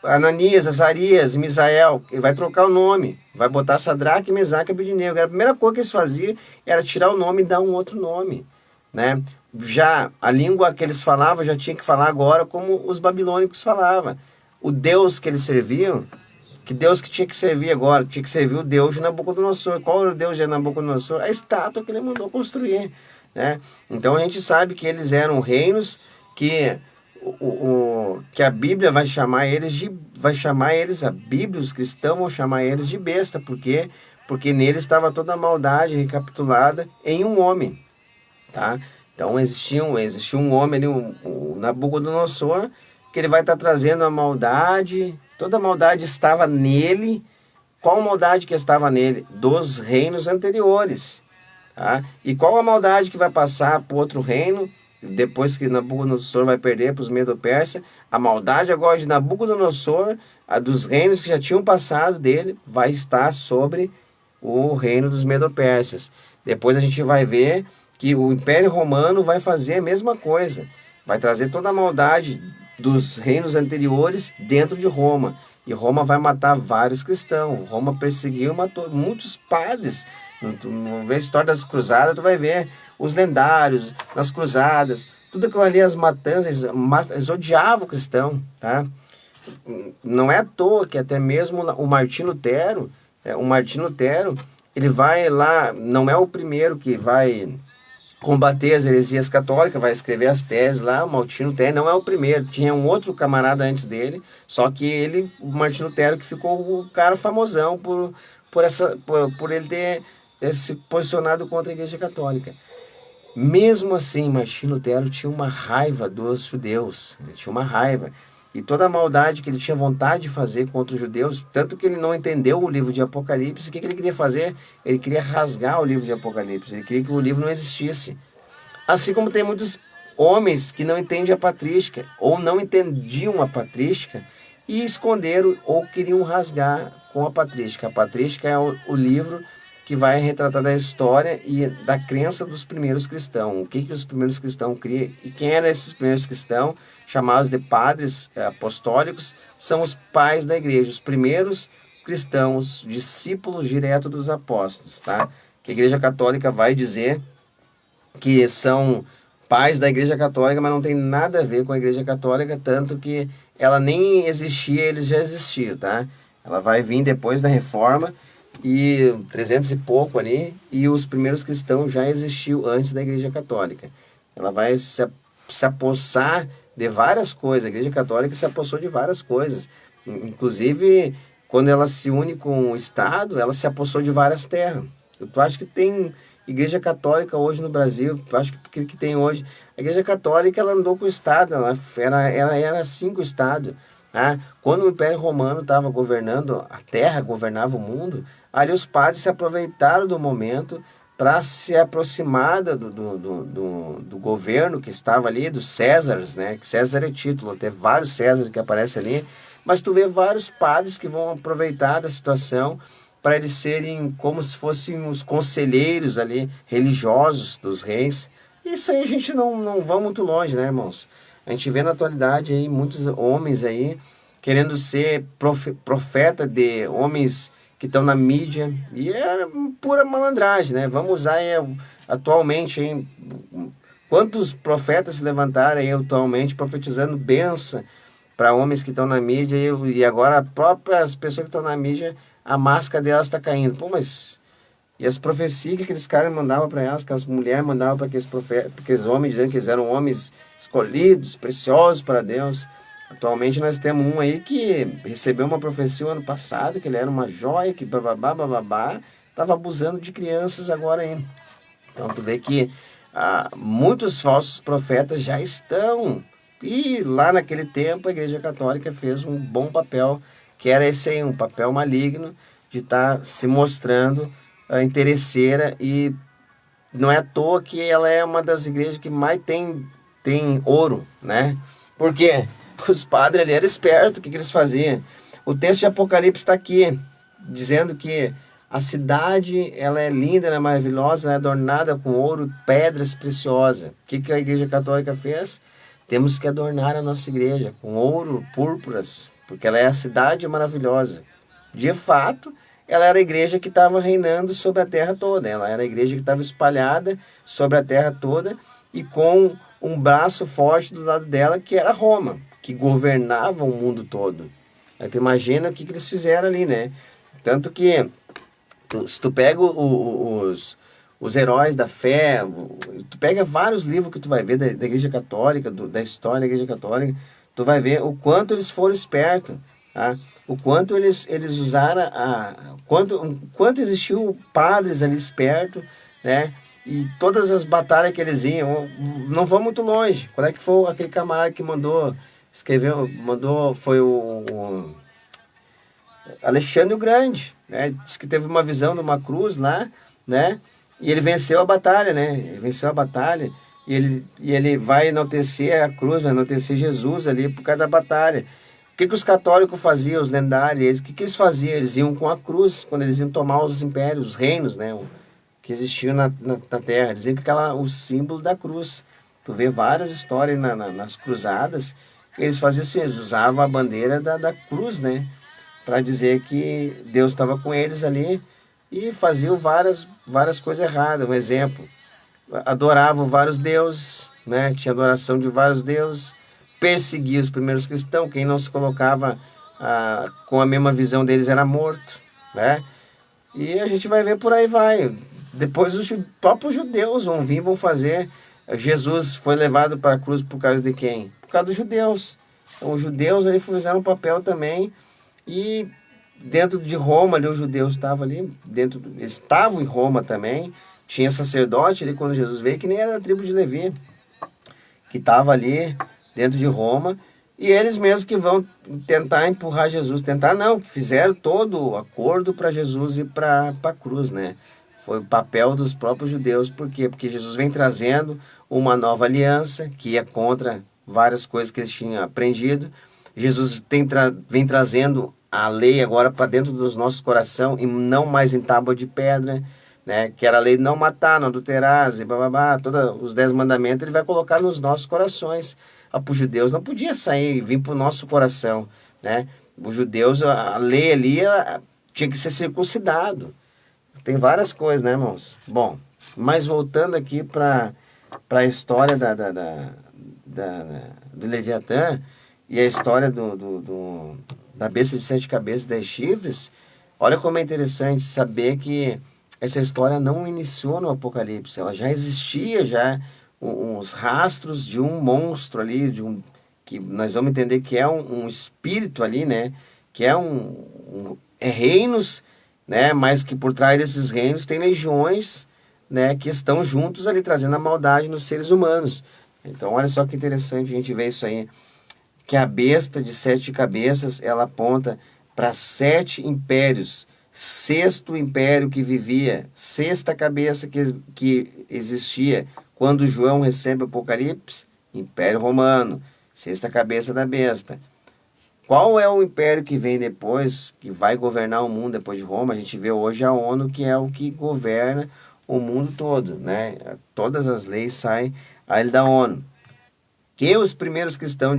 Ananias, Azarias, Misael, ele vai trocar o nome, vai botar Sadraque, Mesaque e Abednego. A primeira coisa que eles faziam era tirar o nome e dar um outro nome, né? Já a língua que eles falavam, já tinha que falar agora como os babilônicos falavam. O Deus que eles serviam, que Deus que tinha que servir agora, tinha que servir o Deus de Nabucodonosor. Qual era o Deus de Nabucodonosor? A estátua que ele mandou construir, né? Então a gente sabe que eles eram reinos que que a Bíblia vai chamar eles, a Bíblia, os cristãos vão chamar eles de besta, porque nele estava toda a maldade recapitulada em um homem, tá? Então existia um homem ali, o Nabucodonosor, que ele vai estar trazendo a maldade, toda a maldade estava nele. Qual maldade que estava nele? Dos reinos anteriores, tá? E qual a maldade que vai passar para o outro reino? Depois que Nabucodonosor vai perder para os Medo-Persa, a maldade agora de Nabucodonosor, a dos reinos que já tinham passado dele, vai estar sobre o reino dos Medo-Persas. Depois a gente vai ver que o Império Romano vai fazer a mesma coisa, vai trazer toda a maldade dos reinos anteriores dentro de Roma. E Roma vai matar vários cristãos. Roma perseguiu e matou muitos padres. Tu vê a história das cruzadas, tu vai ver os lendários nas cruzadas, tudo aquilo ali, as matanças, eles odiavam o cristão, tá? Não é à toa que até mesmo o Martinho Lutero, ele vai lá, não é o primeiro que vai combater as heresias católicas, vai escrever as teses lá. O Martinho Lutero não é o primeiro, tinha um outro camarada antes dele, só que o Martinho Lutero que ficou o cara famosão por ele ter se posicionado contra a Igreja Católica. Mesmo assim, Martinho Lutero tinha uma raiva dos judeus, ele tinha uma raiva. E toda a maldade que ele tinha vontade de fazer contra os judeus, tanto que ele não entendeu o livro de Apocalipse, o que ele queria fazer? Ele queria rasgar o livro de Apocalipse, ele queria que o livro não existisse. Assim como tem muitos homens que não entendem a patrística, ou não entendiam a patrística, e esconderam ou queriam rasgar com a patrística. A patrística é o livro que vai retratar da história e da crença dos primeiros cristãos. O que os primeiros cristãos criam e quem eram esses primeiros cristãos, chamados de padres apostólicos, são os pais da igreja, os primeiros cristãos, discípulos direto dos apóstolos, tá? Que a Igreja Católica vai dizer que são pais da Igreja Católica, mas não tem nada a ver com a Igreja Católica, tanto que ela nem existia, eles já existiam, tá? Ela vai vir depois da Reforma, e 300 e pouco ali, e os primeiros cristãos já existiam antes da Igreja Católica. Ela vai se apossar de várias coisas. A Igreja Católica se apossou de várias coisas. Inclusive, quando ela se une com o Estado, ela se apossou de várias terras. Eu acho que tem Igreja Católica hoje no Brasil, eu acho que tem hoje. A Igreja Católica ela andou com o Estado, ela era 5 estados. Ah, quando o Império Romano estava governando a terra, governava o mundo, ali os padres se aproveitaram do momento para se aproximar do governo que estava ali, dos Césares, né? Que César é título, tem vários Césares que aparecem ali, mas tu vê vários padres que vão aproveitar da situação para eles serem como se fossem os conselheiros ali, religiosos dos reis. Isso aí a gente não vai muito longe, né, irmãos? A gente vê na atualidade aí muitos homens aí querendo ser profeta de homens que estão na mídia e é pura malandragem, né? Vamos usar aí, atualmente aí, quantos profetas se levantaram aí atualmente profetizando bênção para homens que estão na mídia e agora as próprias pessoas que estão na mídia, a máscara delas está caindo. Pô, mas e as profecias que aqueles caras mandavam para elas, que as mulheres mandavam para aqueles profetas, aqueles homens, dizendo que eles eram homens escolhidos, preciosos para Deus. Atualmente nós temos um aí que recebeu uma profecia o ano passado, que ele era uma joia, que bababá, bababá, estava abusando de crianças agora aí. Então tu vê que muitos falsos profetas já estão. E lá naquele tempo a Igreja Católica fez um bom papel, que era esse aí, um papel maligno de estar se mostrando interesseira, e não é à toa que ela é uma das igrejas que mais tem ouro, né? Por quê? Os padres ali eram espertos, o que eles faziam? O texto de Apocalipse está aqui, dizendo que a cidade, ela é linda, ela é maravilhosa, ela é adornada com ouro, pedras preciosas. O que a Igreja Católica fez? Temos que adornar a nossa igreja com ouro, púrpuras, porque ela é a cidade maravilhosa. De fato, ela era a igreja que estava reinando sobre a terra toda. Ela era a igreja que estava espalhada sobre a terra toda e com um braço forte do lado dela, que era Roma, que governava o mundo todo. Aí tu imagina o que eles fizeram ali, né? Tanto que, se tu pega os heróis da fé, tu pega vários livros que tu vai ver da Igreja Católica, da história da Igreja Católica, tu vai ver o quanto eles foram espertos, tá? O quanto eles usaram, quanto existiu padres ali espertos, né? E todas as batalhas que eles iam, não vão muito longe. Qual é que foi aquele camarada que foi o Alexandre o Grande, né? Diz que teve uma visão de uma cruz lá, né? E ele venceu a batalha, né? Ele venceu a batalha e ele vai enaltecer a cruz, vai enaltecer Jesus ali por causa da batalha. O que os católicos faziam, os lendários? O que eles faziam? Eles iam com a cruz, quando eles iam tomar os impérios, os reinos, né? Que existiam na terra. Eles iam com o símbolo da cruz. Tu vê várias histórias nas cruzadas, eles faziam assim, eles usavam a bandeira da cruz, né? Para dizer que Deus estava com eles ali e faziam várias coisas erradas. Um exemplo, adoravam vários deuses, né? Tinha adoração de vários deuses, perseguia os primeiros cristãos, quem não se colocava com a mesma visão deles era morto, né? E a gente vai ver por aí vai. Depois os próprios judeus vão fazer. Jesus foi levado para a cruz por causa de quem? Por causa dos judeus. Então os judeus ali fizeram um papel também. E dentro de Roma, ali, os judeus estavam ali, estavam em Roma também. Tinha sacerdote ali quando Jesus veio, que nem era da tribo de Levi, que estava ali dentro de Roma. E eles mesmos que vão tentar empurrar Jesus. Tentar não, que fizeram todo o acordo para Jesus ir para a cruz, né? Foi o papel dos próprios judeus. Por quê? Porque Jesus vem trazendo uma nova aliança, que ia contra várias coisas que eles tinham aprendido. Jesus vem trazendo a lei agora para dentro dos nossos corações, e não mais em tábua de pedra, né? Que era a lei de não matar, não adulterar, e bababá, todos os 10 mandamentos, ele vai colocar nos nossos corações. Para os judeus não podia sair, vir para o nosso coração, né? Os judeus, a lei ali, tinha que ser circuncidado. Tem várias coisas, né, irmãos? Bom, mas voltando aqui para a história do Leviatã e a história da besta de 7 cabeças e 10 chifres, olha como é interessante saber que essa história não iniciou no Apocalipse, ela já existia, já uns rastros de um monstro ali, que nós vamos entender que é um espírito ali, né? Que é reinos, né? Mas que por trás desses reinos tem legiões, né? Que estão juntos ali trazendo a maldade nos seres humanos. Então olha só que interessante a gente ver isso aí. que a besta de 7 cabeças, ela aponta para 7 impérios. Sexto império que vivia, sexta cabeça que existia. Quando João recebe o Apocalipse, Império Romano, sexta cabeça da besta. Qual é o império que vem depois, que vai governar o mundo depois de Roma? A gente vê hoje a ONU, que é o que governa o mundo todo, né? Todas as leis saem aí da ONU. Que os primeiros cristãos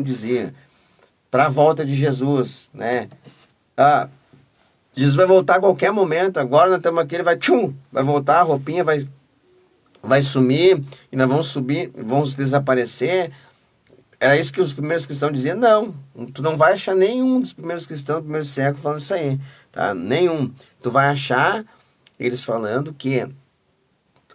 diziam para a volta de Jesus, né? Ah, Jesus vai voltar a qualquer momento. Agora nós estamos aqui, ele vai voltar, a roupinha vai sumir e nós vamos subir, vamos desaparecer. Era isso que os primeiros cristãos diziam. Não, tu não vai achar nenhum dos primeiros cristãos do primeiro século falando isso aí, tá? Nenhum. Tu vai achar eles falando que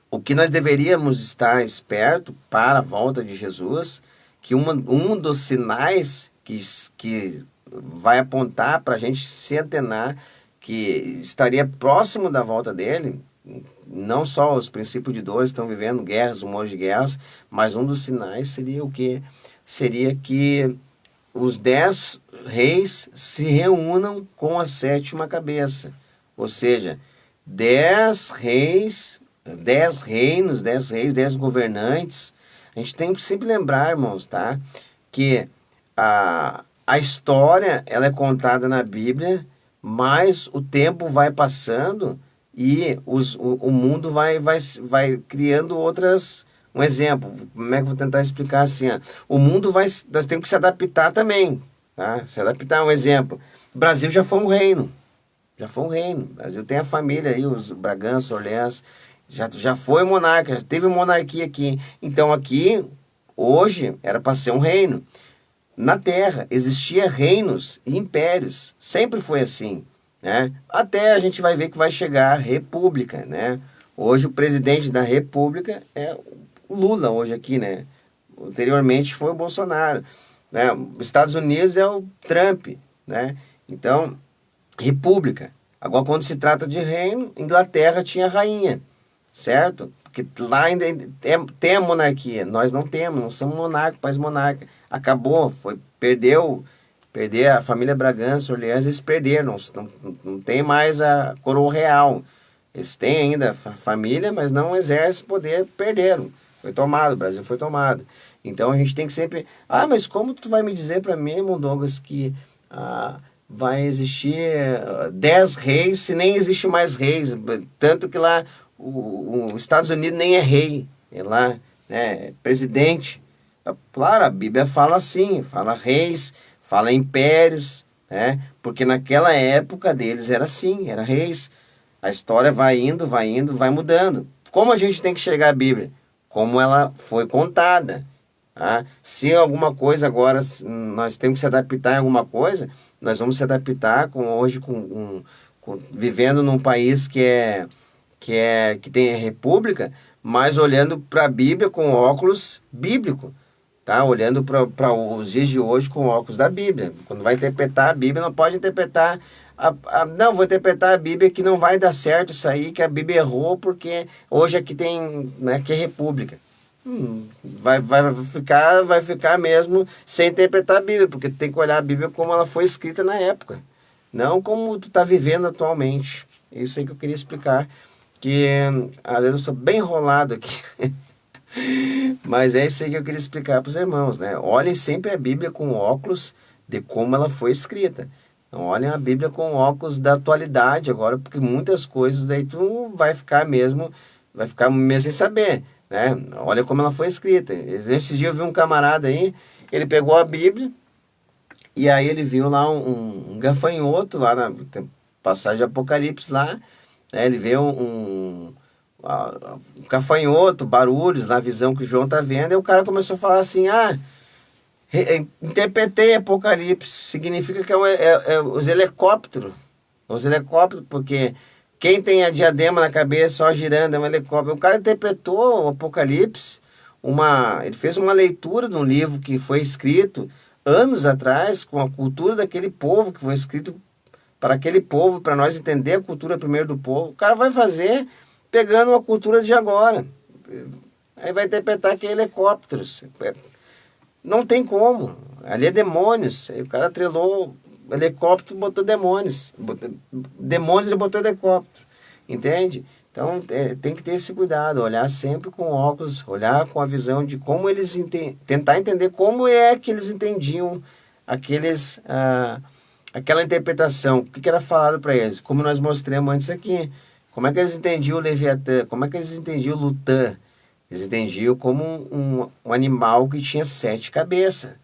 o que nós deveríamos estar esperto para a volta de Jesus, que um dos sinais que vai apontar para a gente se antenar que estaria próximo da volta dele, não só os princípios de dores estão vivendo guerras, rumores de guerras, mas um dos sinais seria o quê? Seria que os 10 reis se reúnam com a sétima cabeça. Ou seja, 10 reis, 10 reinos, 10 reis, 10 governantes. A gente tem que sempre lembrar, irmãos, tá? Que a história ela é contada na Bíblia, mas o tempo vai passando e o mundo vai criando outras. Um exemplo, como é que eu vou tentar explicar assim? Ó? O mundo nós temos que se adaptar também, tá? Se adaptar, um exemplo. O Brasil já foi um reino, já foi um reino. O Brasil tem a família aí, os Bragança, Orleans, já foi monarca, já teve monarquia aqui. Então aqui, hoje, era para ser um reino. Na Terra existia reinos e impérios, sempre foi assim, né? Até a gente vai ver que vai chegar a república, né? Hoje o presidente da república é o Lula, hoje aqui, né? Anteriormente foi o Bolsonaro, né? Os Estados Unidos é o Trump, né? Então, república. Agora, quando se trata de reino, Inglaterra tinha rainha, certo? Porque lá ainda tem a monarquia. Nós não temos, não somos monarca, país monarca. Acabou, perder a família Bragança, Orleans, eles perderam. Não tem mais a coroa real. Eles têm ainda a família, mas não exercem poder, perderam. Foi tomado, o Brasil foi tomado. Então a gente tem que sempre... Ah, mas como tu vai me dizer para mim, irmão Douglas, que vai existir 10 reis se nem existe mais reis? Tanto que lá os Estados Unidos nem é rei, é lá, né, presidente. Claro, a Bíblia fala assim, fala reis, fala impérios, né? Porque naquela época deles era assim, era reis. A história vai indo, vai mudando. Como a gente tem que chegar à Bíblia? Como ela foi contada. Tá? Se alguma coisa agora, nós temos que se adaptar em alguma coisa, nós vamos se adaptar hoje vivendo num país que tem a república, mas olhando para a Bíblia com óculos bíblico, tá? Olhando para os dias de hoje com óculos da Bíblia. Quando vai interpretar a Bíblia, não pode interpretar não, vou interpretar a Bíblia que não vai dar certo isso aí, que a Bíblia errou porque hoje aqui tem, né, que é república. Vai ficar mesmo sem interpretar a Bíblia, porque tu tem que olhar a Bíblia como ela foi escrita na época, não como tu está vivendo atualmente. Isso aí que eu queria explicar, que às vezes eu sou bem enrolado aqui, mas é isso aí que eu queria explicar para os irmãos, né? Olhem sempre a Bíblia com óculos de como ela foi escrita. Não olhem a Bíblia com óculos da atualidade agora, porque muitas coisas daí tu vai ficar mesmo sem saber, né? Olha como ela foi escrita. Esses dias eu vi um camarada aí, ele pegou a Bíblia e aí ele viu lá um gafanhoto lá na passagem de Apocalipse lá, né? Ele vê um gafanhoto, barulhos na visão que o João tá vendo, e o cara começou a falar assim, interpretei Apocalipse, significa que é os helicópteros. Os helicópteros, porque quem tem a diadema na cabeça só girando é um helicóptero. O cara interpretou o Apocalipse, ele fez uma leitura de um livro que foi escrito anos atrás, com a cultura daquele povo, que foi escrito para aquele povo, para nós entender a cultura primeiro do povo. O cara vai fazer pegando a cultura de agora. Aí vai interpretar que é helicópteros. Não tem como. Ali é demônios. Aí o cara atrelou helicóptero, botou demônios. Demônios ele botou helicóptero. Entende? Então tem que ter esse cuidado, olhar sempre com óculos, olhar com a visão de como eles tentar entender como é que eles entendiam aquela interpretação, o que era falado para eles, como nós mostramos antes aqui. Como é que eles entendiam o Leviatã? Como é que eles entendiam o Lutã? Eles entendiam como um animal que tinha 7 cabeças.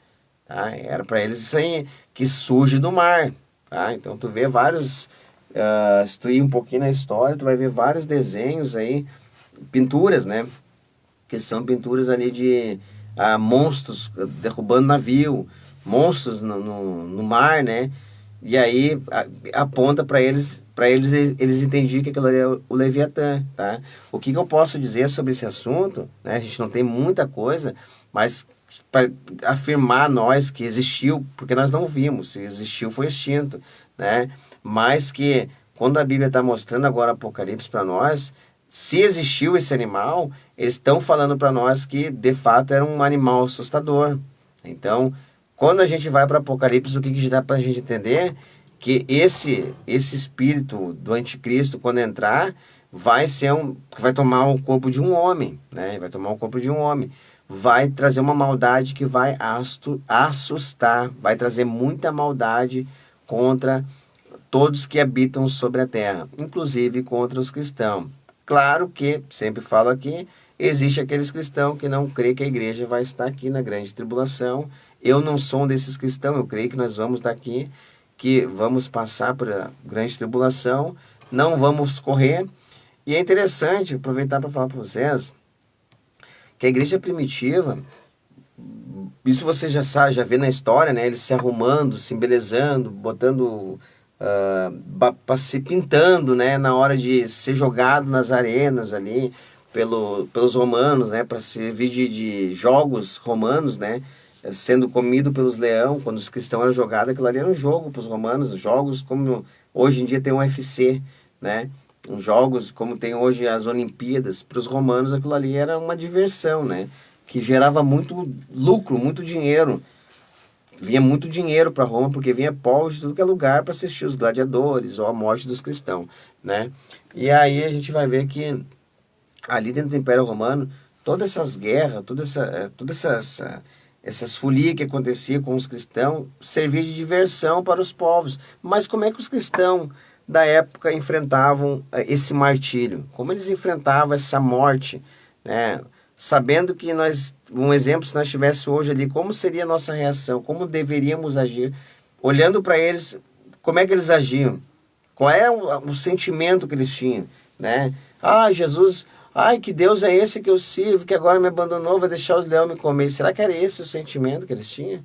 Tá? Era para eles isso aí, que surge do mar. Tá? Então tu vê vários, se tu ir um pouquinho na história, tu vai ver vários desenhos aí, pinturas, né? Que são pinturas ali de monstros derrubando navio, monstros no mar, né? E aí aponta para eles entendiam que aquilo ali é o Leviatã, tá? O que eu posso dizer sobre esse assunto, né? A gente não tem muita coisa, mas para afirmar nós que existiu, porque nós não vimos, se existiu foi extinto, né? Mas que quando a Bíblia está mostrando agora Apocalipse para nós, se existiu esse animal, eles estão falando para nós que de fato era um animal assustador. Então, quando a gente vai para Apocalipse, o que dá para a gente entender? Que esse espírito do anticristo, quando entrar, vai tomar o corpo de um homem, né? Vai tomar o corpo de um homem. Vai trazer uma maldade que vai assustar, vai trazer muita maldade contra todos que habitam sobre a terra, inclusive contra os cristãos. Claro que, sempre falo aqui, existe aqueles cristãos que não creem que a igreja vai estar aqui na grande tribulação. Eu não sou um desses cristãos, eu creio que nós vamos estar aqui, que vamos passar por a grande tribulação, não vamos correr. E é interessante aproveitar para falar para vocês que a igreja primitiva, isso você já sabe, já vê na história, né? Eles se arrumando, se embelezando, botando, se pintando, né? Na hora de ser jogado nas arenas ali pelos romanos, né? Para servir de jogos romanos, né? Sendo comido pelos leão, quando os cristãos eram jogados, aquilo ali era um jogo para os romanos, jogos como hoje em dia tem o UFC, né? Jogos como tem hoje as Olimpíadas, para os romanos aquilo ali era uma diversão, né? Que gerava muito lucro, muito dinheiro. Vinha muito dinheiro para Roma, porque vinha povo de tudo que é lugar para assistir os gladiadores ou a morte dos cristãos, né? E aí a gente vai ver que ali dentro do Império Romano, todas essas guerras, todas essas folias que acontecia com os cristãos, servia de diversão para os povos. Mas como é que os cristãos da época enfrentavam esse martírio? Como eles enfrentavam essa morte, né? Sabendo que um exemplo, se nós estivéssemos hoje ali, como seria a nossa reação? Como deveríamos agir? Olhando para eles, como é que eles agiam? Qual é o sentimento que eles tinham, né? Ah, Jesus, ai, que Deus é esse que eu sirvo, que agora me abandonou, vai deixar os leões me comer. Será que era esse o sentimento que eles tinham?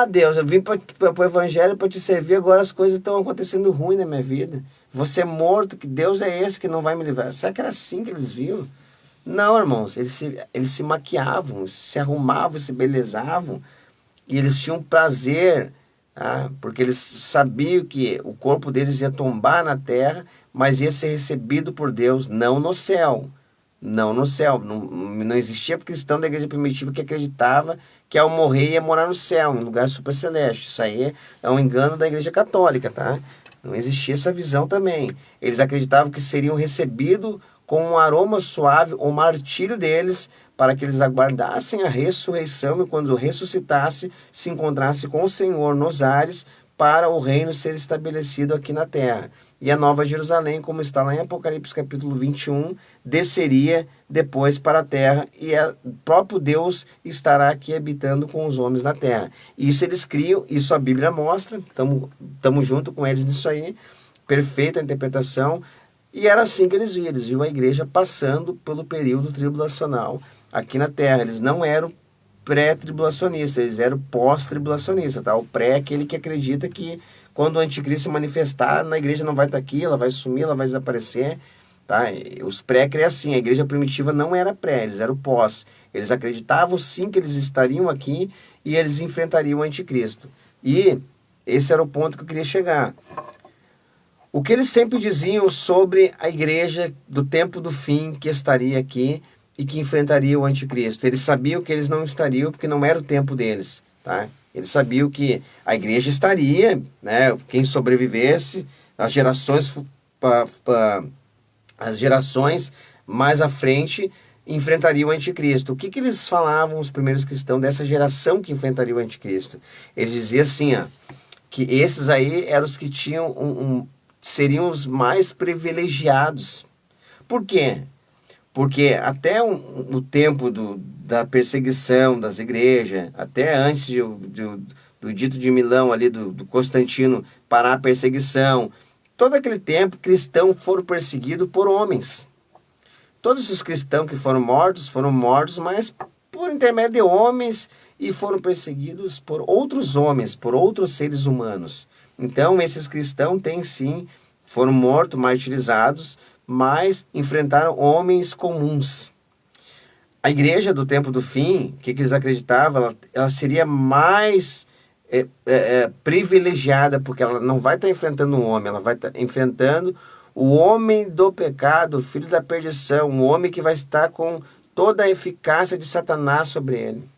Deus, eu vim para o evangelho para te servir, agora as coisas estão acontecendo ruim na minha vida. Você é morto, que Deus é esse que não vai me livrar. Será que era assim que eles viam? Não, irmãos, eles se maquiavam, se arrumavam, se belezavam, e eles tinham prazer, porque eles sabiam que o corpo deles ia tombar na terra, mas ia ser recebido por Deus, não no céu. Não no céu. Não existia cristão da igreja primitiva que acreditava que ao morrer ia morar no céu, em lugar superceleste. Isso aí é um engano da igreja católica, tá? Não existia essa visão também. Eles acreditavam que seriam recebidos com um aroma suave, o martírio deles, para que eles aguardassem a ressurreição e quando ressuscitasse, se encontrasse com o Senhor nos ares, para o reino ser estabelecido aqui na terra. E a Nova Jerusalém, como está lá em Apocalipse capítulo 21, desceria depois para a terra e o próprio Deus estará aqui habitando com os homens na terra. Isso eles criam, isso a Bíblia mostra, estamos junto com eles nisso aí, perfeita interpretação. E era assim que eles viam a igreja passando pelo período tribulacional aqui na terra. Eles não eram pré-tribulacionistas, eles eram pós-tribulacionistas, tá? O pré é aquele que acredita que quando o anticristo se manifestar, a igreja não vai estar aqui, ela vai sumir, ela vai desaparecer, tá? Os pré creem assim, a igreja primitiva não era pré, eles eram pós. Eles acreditavam sim que eles estariam aqui e eles enfrentariam o anticristo. E esse era o ponto que eu queria chegar. O que eles sempre diziam sobre a igreja do tempo do fim que estaria aqui, e que enfrentaria o anticristo. Eles sabiam que eles não estariam porque não era o tempo deles, tá? Eles sabiam que a igreja estaria, né? Quem sobrevivesse, as gerações, as gerações mais à frente enfrentariam o anticristo. O que que eles falavam, os primeiros cristãos, dessa geração que enfrentaria o anticristo? Eles diziam assim, ó, que esses aí eram os que tinham seriam os mais privilegiados. Por quê? Porque até o tempo da perseguição das igrejas, até antes do dito de Milão ali, do Constantino parar a perseguição, todo aquele tempo cristãos foram perseguidos por homens. Todos os cristãos que foram mortos, mas por intermédio de homens e foram perseguidos por outros homens, por outros seres humanos. Então, esses cristãos têm sim, foram mortos, martirizados, mas enfrentaram homens comuns. A igreja do tempo do fim, o que eles acreditavam, ela seria mais privilegiada, porque ela não vai estar enfrentando um homem, ela vai estar enfrentando o homem do pecado, o filho da perdição, um homem que vai estar com toda a eficácia de Satanás sobre ele.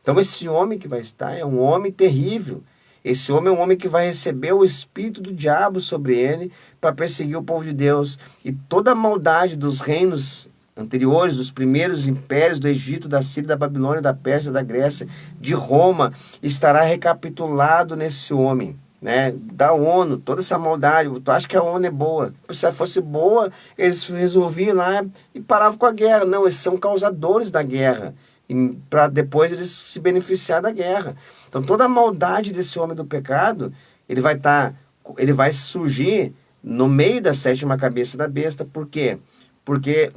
Então esse homem que vai estar é um homem terrível. Esse homem é um homem que vai receber o espírito do diabo sobre ele para perseguir o povo de Deus. E toda a maldade dos reinos anteriores, dos primeiros impérios do Egito, da Síria, da Babilônia, da Pérsia, da Grécia, de Roma, estará recapitulado nesse homem, né? Da ONU, toda essa maldade. Tu acha que a ONU é boa? Se ela fosse boa, eles resolviam lá e paravam com a guerra. Não, eles são causadores da guerra, para depois eles se beneficiar da guerra. Então toda a maldade desse homem do pecado, ele vai surgir no meio da sétima cabeça da besta. Por quê? Porque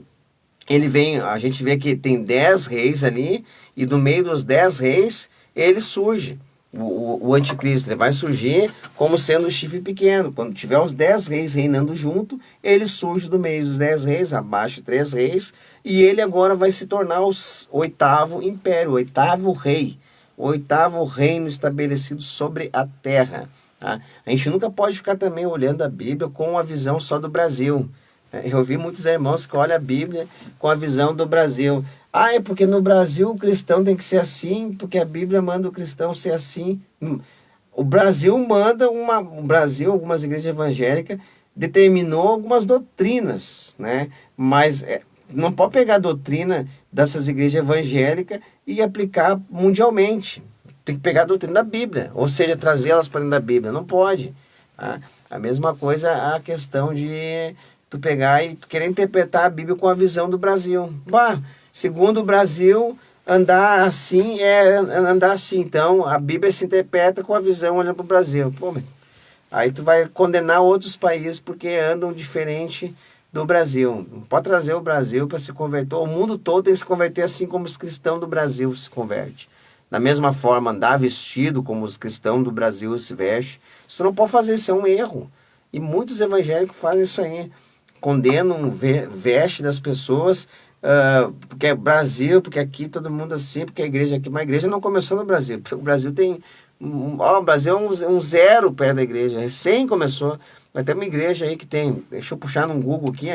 a gente vê que tem 10 reis ali, e no meio dos 10 reis, ele surge. O anticristo, ele vai surgir como sendo o chifre pequeno. Quando tiver os 10 reis reinando junto, ele surge do meio dos 10 reis, abaixo de 3 reis, e ele agora vai se tornar o 8º império, o 8º rei, o 8º reino estabelecido sobre a terra. Tá? A gente nunca pode ficar também olhando a Bíblia com a visão só do Brasil. Eu ouvi muitos irmãos que olham a Bíblia com a visão do Brasil. Ah, é porque no Brasil o cristão tem que ser assim, porque a Bíblia manda o cristão ser assim. O Brasil algumas igrejas evangélicas, determinou algumas doutrinas, né? Mas não pode pegar a doutrina dessas igrejas evangélicas e aplicar mundialmente. Tem que pegar a doutrina da Bíblia, ou seja, trazê-las para dentro da Bíblia. Não pode. Tá? A mesma coisa a questão de tu pegar e tu querer interpretar a Bíblia com a visão do Brasil. Segundo o Brasil, andar assim é andar assim. Então, a Bíblia se interpreta com a visão olhando para o Brasil. Aí tu vai condenar outros países porque andam diferente do Brasil. Não pode trazer o Brasil para se converter. O mundo todo tem que se converter assim como os cristãos do Brasil se convertem. Da mesma forma, andar vestido como os cristãos do Brasil se vestem. Isso não pode fazer, isso é um erro. E muitos evangélicos fazem isso aí. Condenam veste das pessoas, porque é Brasil, porque aqui todo mundo assim, porque a igreja aqui. Mas a igreja não começou no Brasil. O Brasil tem... o Brasil é um zero perto da igreja. Recém começou. Vai ter uma igreja aí que tem... Deixa eu puxar no Google aqui,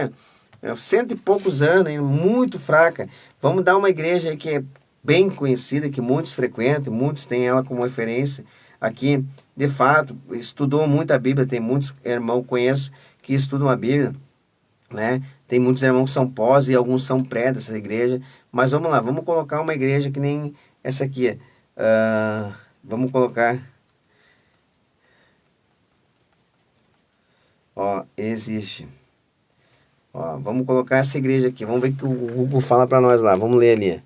100 e poucos anos, muito fraca. Vamos dar uma igreja aí que é bem conhecida, que muitos frequentam, muitos têm ela como referência. Aqui, de fato, estudou muito a Bíblia. Tem muitos irmãos que conheço que estudam a Bíblia, né? Tem muitos irmãos que são pós e alguns são pré dessa igreja. Mas vamos lá, vamos colocar uma igreja que nem essa aqui. Vamos colocar... existe. Vamos colocar essa igreja aqui. Vamos ver o que o Google fala para nós lá. Vamos ler ali.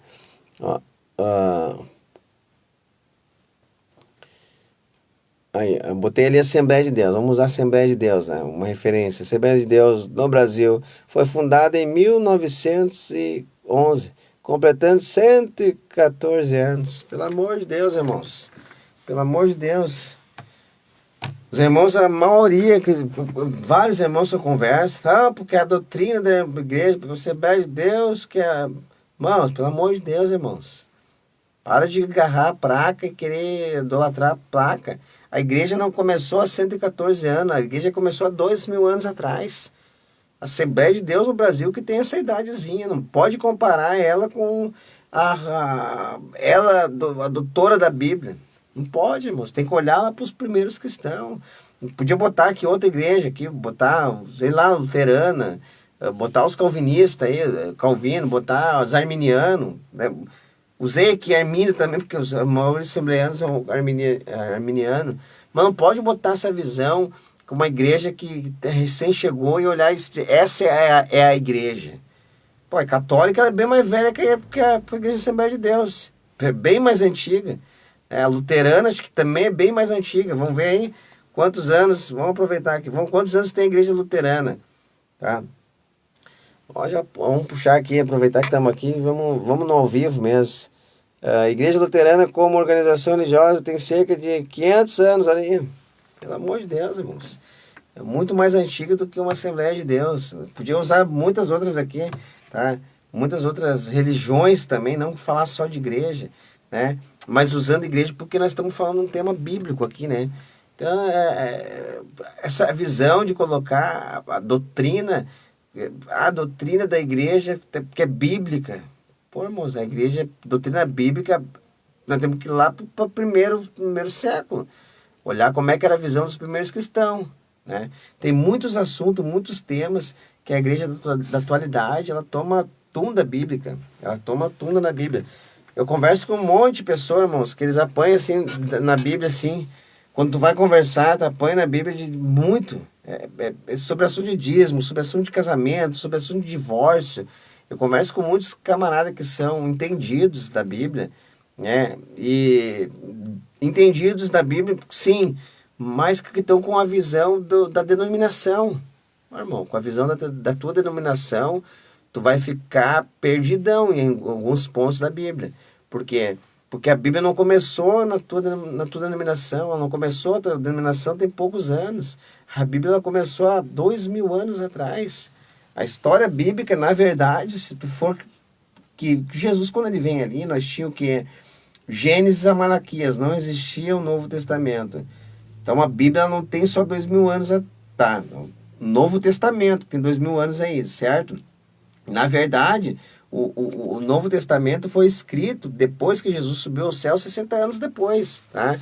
Aí, eu botei ali Assembleia de Deus. Vamos usar Assembleia de Deus, né? Uma referência. Assembleia de Deus no Brasil foi fundada em 1911, completando 114 anos. Pelo amor de Deus, irmãos. Pelo amor de Deus. Os irmãos, a maioria, vários irmãos que eu converso, porque a doutrina da igreja, porque a Assembleia de Deus, que é... Irmãos, pelo amor de Deus, irmãos. Para de agarrar a placa e querer idolatrar a placa. A igreja não começou há 114 anos, a igreja começou há 2.000 anos atrás. Assembleia de Deus no Brasil que tem essa idadezinha. Não pode comparar ela com a doutora da Bíblia. Não pode, irmãos. Tem que olhar lá para os primeiros cristãos. Podia botar aqui outra igreja, aqui, botar, sei lá, luterana, botar os calvinistas aí, Calvino, botar os arminianos, né? Usei aqui Armínio também, porque os maiores assembleanos são arminianos. Mas não pode botar essa visão com uma igreja que recém chegou e olhar, essa é a igreja. Pô, a católica ela é bem mais velha que a Igreja Assembleia de Deus. É bem mais antiga. A luterana acho que também é bem mais antiga. Vamos ver aí quantos anos, vamos aproveitar aqui, quantos anos tem a Igreja Luterana. Tá? Vamos puxar aqui, aproveitar que estamos aqui, vamos no ao vivo mesmo. A Igreja Luterana como organização religiosa tem cerca de 500 anos ali. Pelo amor de Deus, irmãos. É muito mais antiga do que uma Assembleia de Deus. Podia usar muitas outras aqui, tá? Muitas outras religiões também, não falar só de igreja, né? Mas usando igreja porque nós estamos falando um tema bíblico aqui, né? Então, essa visão de colocar a doutrina da igreja, que é bíblica. Pô, irmãos, a igreja, doutrina bíblica, nós temos que ir lá para o primeiro século. Olhar como é que era a visão dos primeiros cristãos, né? Tem muitos assuntos, muitos temas que a igreja da atualidade, ela toma tunda bíblica. Ela toma tunda na Bíblia. Eu converso com um monte de pessoas, irmãos, que eles apanham assim, na Bíblia, assim. Quando tu vai conversar, tu apanha na Bíblia de muito. É sobre assunto de dízimo, sobre assunto de casamento, sobre assunto de divórcio. Eu converso com muitos camaradas que são entendidos da Bíblia, né? E entendidos da Bíblia, sim, mas que estão com a visão da denominação. Irmão, com a visão da tua denominação, tu vai ficar perdidão em alguns pontos da Bíblia. Por quê? Porque a Bíblia não começou na tua denominação, ela não começou, a tua denominação tem poucos anos. A Bíblia ela começou há 2000 anos atrás. A história bíblica, na verdade, se tu for... que Jesus, quando ele vem ali, nós tínhamos o quê? Gênesis a Malaquias, não existia o Novo Testamento. Então a Bíblia não tem só 2000 anos, tá? O Novo Testamento tem 2000 anos aí, certo? Na verdade, o Novo Testamento foi escrito depois que Jesus subiu ao céu, 60 anos depois, tá?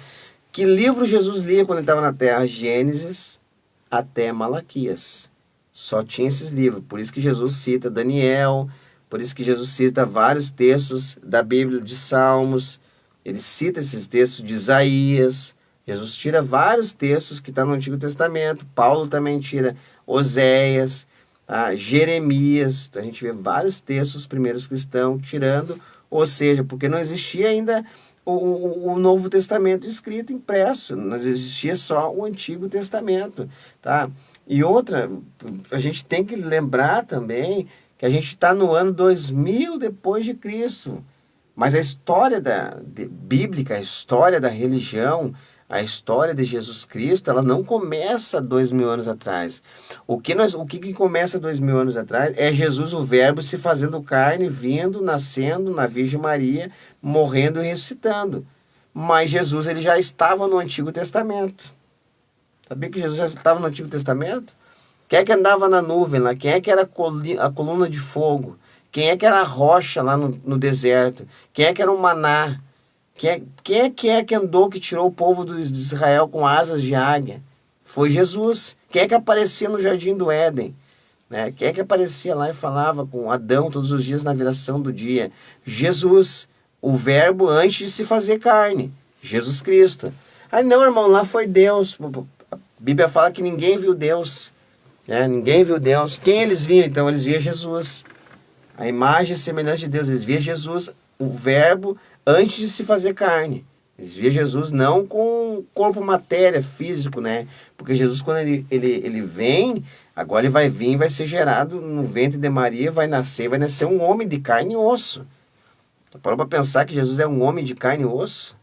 Que livro Jesus lia quando ele estava na terra? Gênesis até Malaquias. Só tinha esses livros. Por isso que Jesus cita Daniel, por isso que Jesus cita vários textos da Bíblia, de Salmos. Ele cita esses textos de Isaías. Jesus tira vários textos que estão no Antigo Testamento. Paulo também tira Oséias, Jeremias. A gente vê vários textos dos primeiros cristãos tirando. Ou seja, porque não existia ainda o Novo Testamento escrito, impresso. Não existia só o Antigo Testamento, tá? E outra, a gente tem que lembrar também que a gente está no ano 2000 depois de Cristo. Mas a história bíblica, a história da religião, a história de Jesus Cristo, ela não começa 2000 anos atrás. O que começa 2000 anos atrás é Jesus, o Verbo, se fazendo carne, vindo, nascendo na Virgem Maria, morrendo e ressuscitando. Mas Jesus ele já estava no Antigo Testamento. Sabia que Jesus já estava no Antigo Testamento? Quem é que andava na nuvem lá? Quem é que era a coluna de fogo? Quem é que era a rocha lá no deserto? Quem é que era o maná? Quem é que andou, que tirou o povo de Israel com asas de águia? Foi Jesus. Quem é que aparecia no Jardim do Éden? Né? Quem é que aparecia lá e falava com Adão todos os dias na viração do dia? Jesus, o Verbo antes de se fazer carne. Jesus Cristo. Ah, não, irmão, lá foi Deus. A Bíblia fala que ninguém viu Deus. Né? Ninguém viu Deus. Quem eles viam, então? Eles viam Jesus. A imagem e semelhança de Deus. Eles viam Jesus, o Verbo, antes de se fazer carne. Eles viam Jesus não com corpo, matéria, físico, né? Porque Jesus, quando ele vem, agora ele vai vir, vai ser gerado no ventre de Maria, vai nascer um homem de carne e osso. Parou para pensar que Jesus é um homem de carne e osso?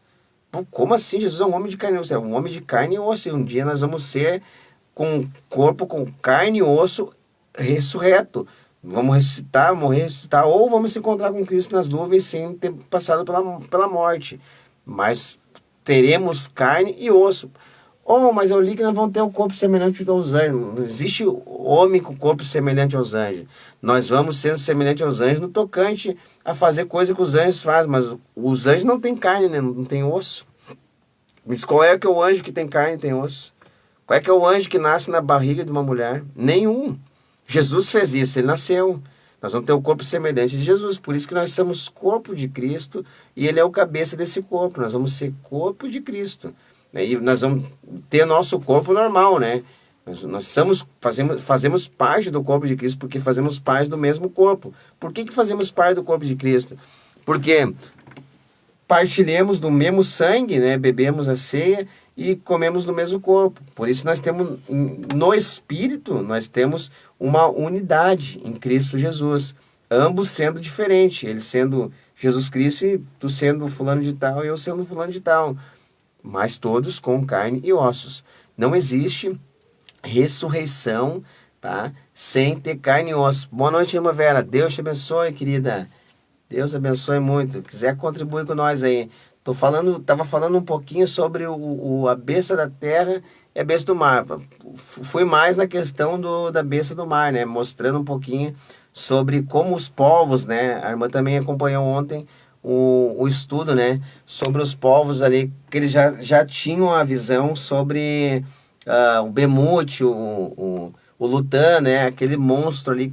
Pô, como assim Jesus é um homem de carne e osso? É um homem de carne e osso. E um dia nós vamos ser com corpo, com carne e osso ressurreto. Vamos ressuscitar, morrer, ressuscitar, ou vamos se encontrar com Cristo nas nuvens sem ter passado pela morte. Mas teremos carne e osso. Oh, mas eu li que nós vamos ter o corpo semelhante aos anjos. Não existe homem com corpo semelhante aos anjos. Nós vamos sendo semelhante aos anjos no tocante a fazer coisa que os anjos fazem, mas os anjos não têm carne, né? Não tem osso. Mas qual é que é o anjo que tem carne e tem osso? Qual é que é o anjo que nasce na barriga de uma mulher? Nenhum. Jesus fez isso, ele nasceu. Nós vamos ter o corpo semelhante de Jesus, por isso que nós somos corpo de Cristo e ele é o cabeça desse corpo. Nós vamos ser corpo de Cristo, né? E nós vamos ter nosso corpo normal, né? Fazemos parte do corpo de Cristo porque fazemos parte do mesmo corpo. Por que fazemos parte do corpo de Cristo? Porque partilhamos do mesmo sangue, né? Bebemos a ceia e comemos do mesmo corpo. Por isso nós temos, no Espírito, nós temos uma unidade em Cristo Jesus. Ambos sendo diferentes. Ele sendo Jesus Cristo e tu sendo fulano de tal e eu sendo fulano de tal. Mas todos com carne e ossos. Não existe ressurreição, tá? Sem ter carne e ossos. Boa noite, irmã Vera. Deus te abençoe, querida. Deus abençoe muito. Quiser contribuir com nós aí. Tava falando um pouquinho sobre a besta da terra e a besta do mar. Fui mais na questão da besta do mar, né? Mostrando um pouquinho sobre como os povos, né? A irmã também acompanhou ontem o estudo, né? Sobre os povos ali, que eles já tinham a visão sobre o Bemute, o Lutan, né? Aquele monstro ali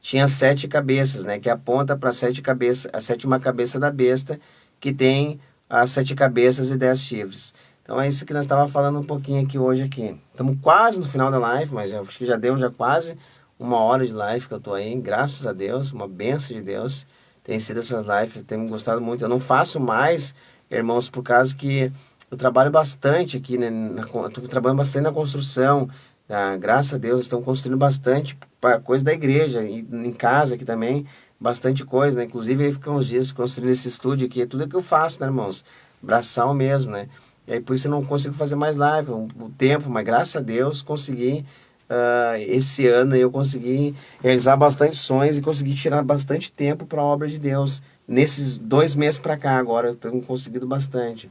tinha 7 cabeças, né? Que aponta para a sétima cabeça da besta, que tem as 7 cabeças e 10 chifres. Então é isso que nós estávamos falando um pouquinho aqui hoje aqui. Estamos quase no final da live, mas acho que já deu quase 1 hora de live que eu estou aí, graças a Deus, uma bênção de Deus. Tem sido essas lives, tenho gostado muito. Eu não faço mais, irmãos, por causa que eu trabalho bastante aqui, né? Estou trabalhando bastante na construção. Graças a Deus, estamos construindo bastante coisa da igreja, e em casa aqui também, bastante coisa, né? Inclusive, aí ficam uns dias construindo esse estúdio aqui, é tudo que eu faço, né, irmãos? Braçal mesmo, né? E aí, por isso eu não consigo fazer mais live, o tempo, mas graças a Deus, consegui, esse ano eu consegui realizar bastante sonhos e consegui tirar bastante tempo para a obra de Deus. Nesses 2 meses para cá, agora, eu tenho conseguido bastante.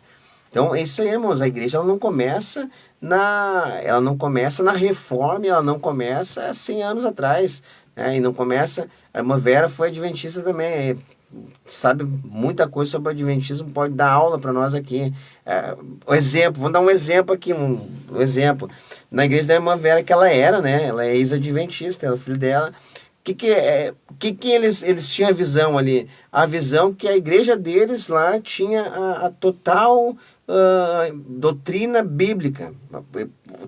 Então, é isso aí, irmãos. A igreja ela não começa na reforma, ela não começa há 100 anos atrás, né? E não começa. A irmã Vera foi adventista também, sabe muita coisa sobre o adventismo, pode dar aula para nós aqui. O exemplo, vamos dar um exemplo aqui, um exemplo. Na igreja da irmã Vera, que ela era, né? Ela é ex-adventista, ela é o filho dela. Que eles tinham a visão ali? A visão que a igreja deles lá tinha a total doutrina bíblica.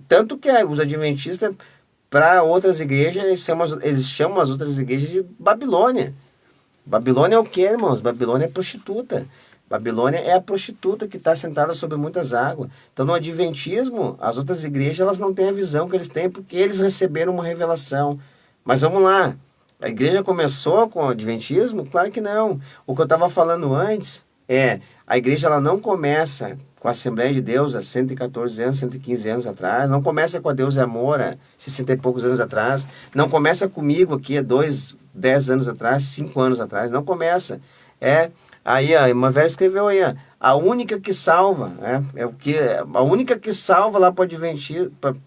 Tanto que os adventistas, para outras igrejas, eles chamam as outras igrejas de Babilônia. Babilônia é o que, irmãos? Babilônia é prostituta. Babilônia é a prostituta que está sentada sobre muitas águas. Então, no adventismo, as outras igrejas elas não têm a visão que eles têm porque eles receberam uma revelação. Mas vamos lá. A igreja começou com o adventismo? Claro que não. O que eu estava falando antes a igreja ela não começa com a Assembleia de Deus há 114 anos, 115 anos atrás. Não começa com a Deus e Amor há 60 e poucos anos atrás. Não começa comigo aqui há 10 anos atrás, 5 anos atrás. Não começa. Aí a irmã Vera escreveu aí, a única que salva, a única que salva lá para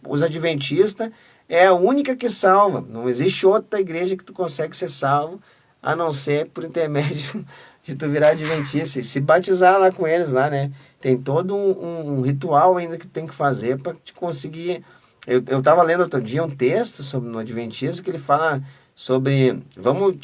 os adventistas é a única que salva. Não existe outra igreja que tu consegue ser salvo, a não ser por intermédio de tu virar adventista e se batizar lá com eles lá, né? Tem todo um ritual ainda que tem que fazer para te conseguir. Eu tava lendo outro dia um texto sobre no adventismo que ele fala sobre vamos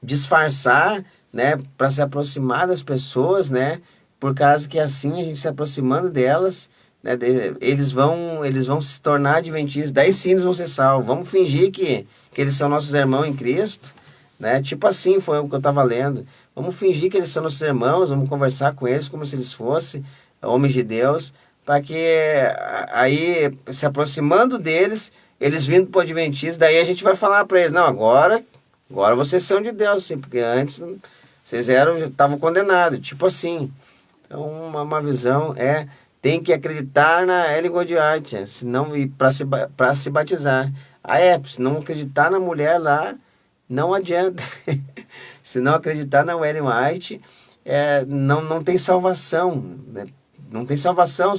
disfarçar, né, para se aproximar das pessoas, né? Por causa que assim a gente se aproximando delas, né, eles vão se tornar adventistas, daí sim eles vão ser salvos. Vamos fingir que eles são nossos irmãos em Cristo, né? Tipo assim foi o que eu estava lendo. Vamos fingir que eles são nossos irmãos, vamos conversar com eles como se eles fossem homens de Deus, para que aí, se aproximando deles, eles vindo para o adventista, daí a gente vai falar para eles, não, agora vocês são de Deus, sim, porque antes vocês estavam condenados, tipo assim. Então, uma visão tem que acreditar na Ellen G. White, senão, para se batizar. Se não acreditar na mulher lá, não adianta. Se não acreditar na Ellen White, não tem salvação, né? não tem salvação,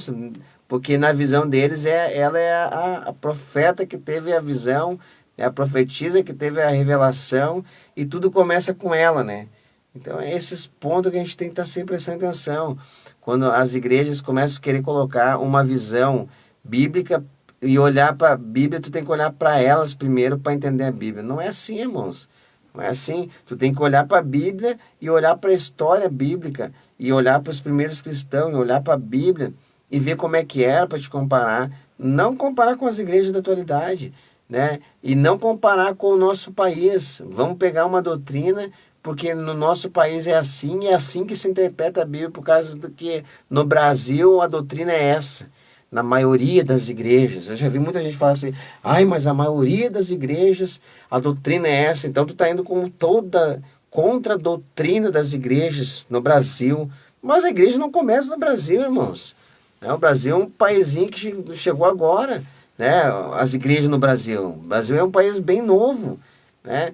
porque na visão deles ela é a profeta que teve a visão, é a profetisa que teve a revelação, e tudo começa com ela, né? Então é esses pontos que a gente tem que estar sempre prestando atenção. Quando as igrejas começam a querer colocar uma visão bíblica e olhar para a Bíblia, tu tem que olhar para elas primeiro para entender a Bíblia. Não é assim, irmãos. Não é assim. Tu tem que olhar para a Bíblia e olhar para a história bíblica e olhar para os primeiros cristãos e olhar para a Bíblia e ver como é que era para te comparar. Não comparar com as igrejas da atualidade, né? E não comparar com o nosso país. Vamos pegar uma doutrina, porque no nosso país é assim que se interpreta a Bíblia, por causa do que no Brasil a doutrina é essa. Na maioria das igrejas. Eu já vi muita gente falar assim, ai, mas a maioria das igrejas, a doutrina é essa. Então tu está indo contra a doutrina das igrejas no Brasil. Mas a igreja não começa no Brasil, irmãos. O Brasil é um paísinho que chegou agora, né? As igrejas no Brasil. O Brasil é um país bem novo, né?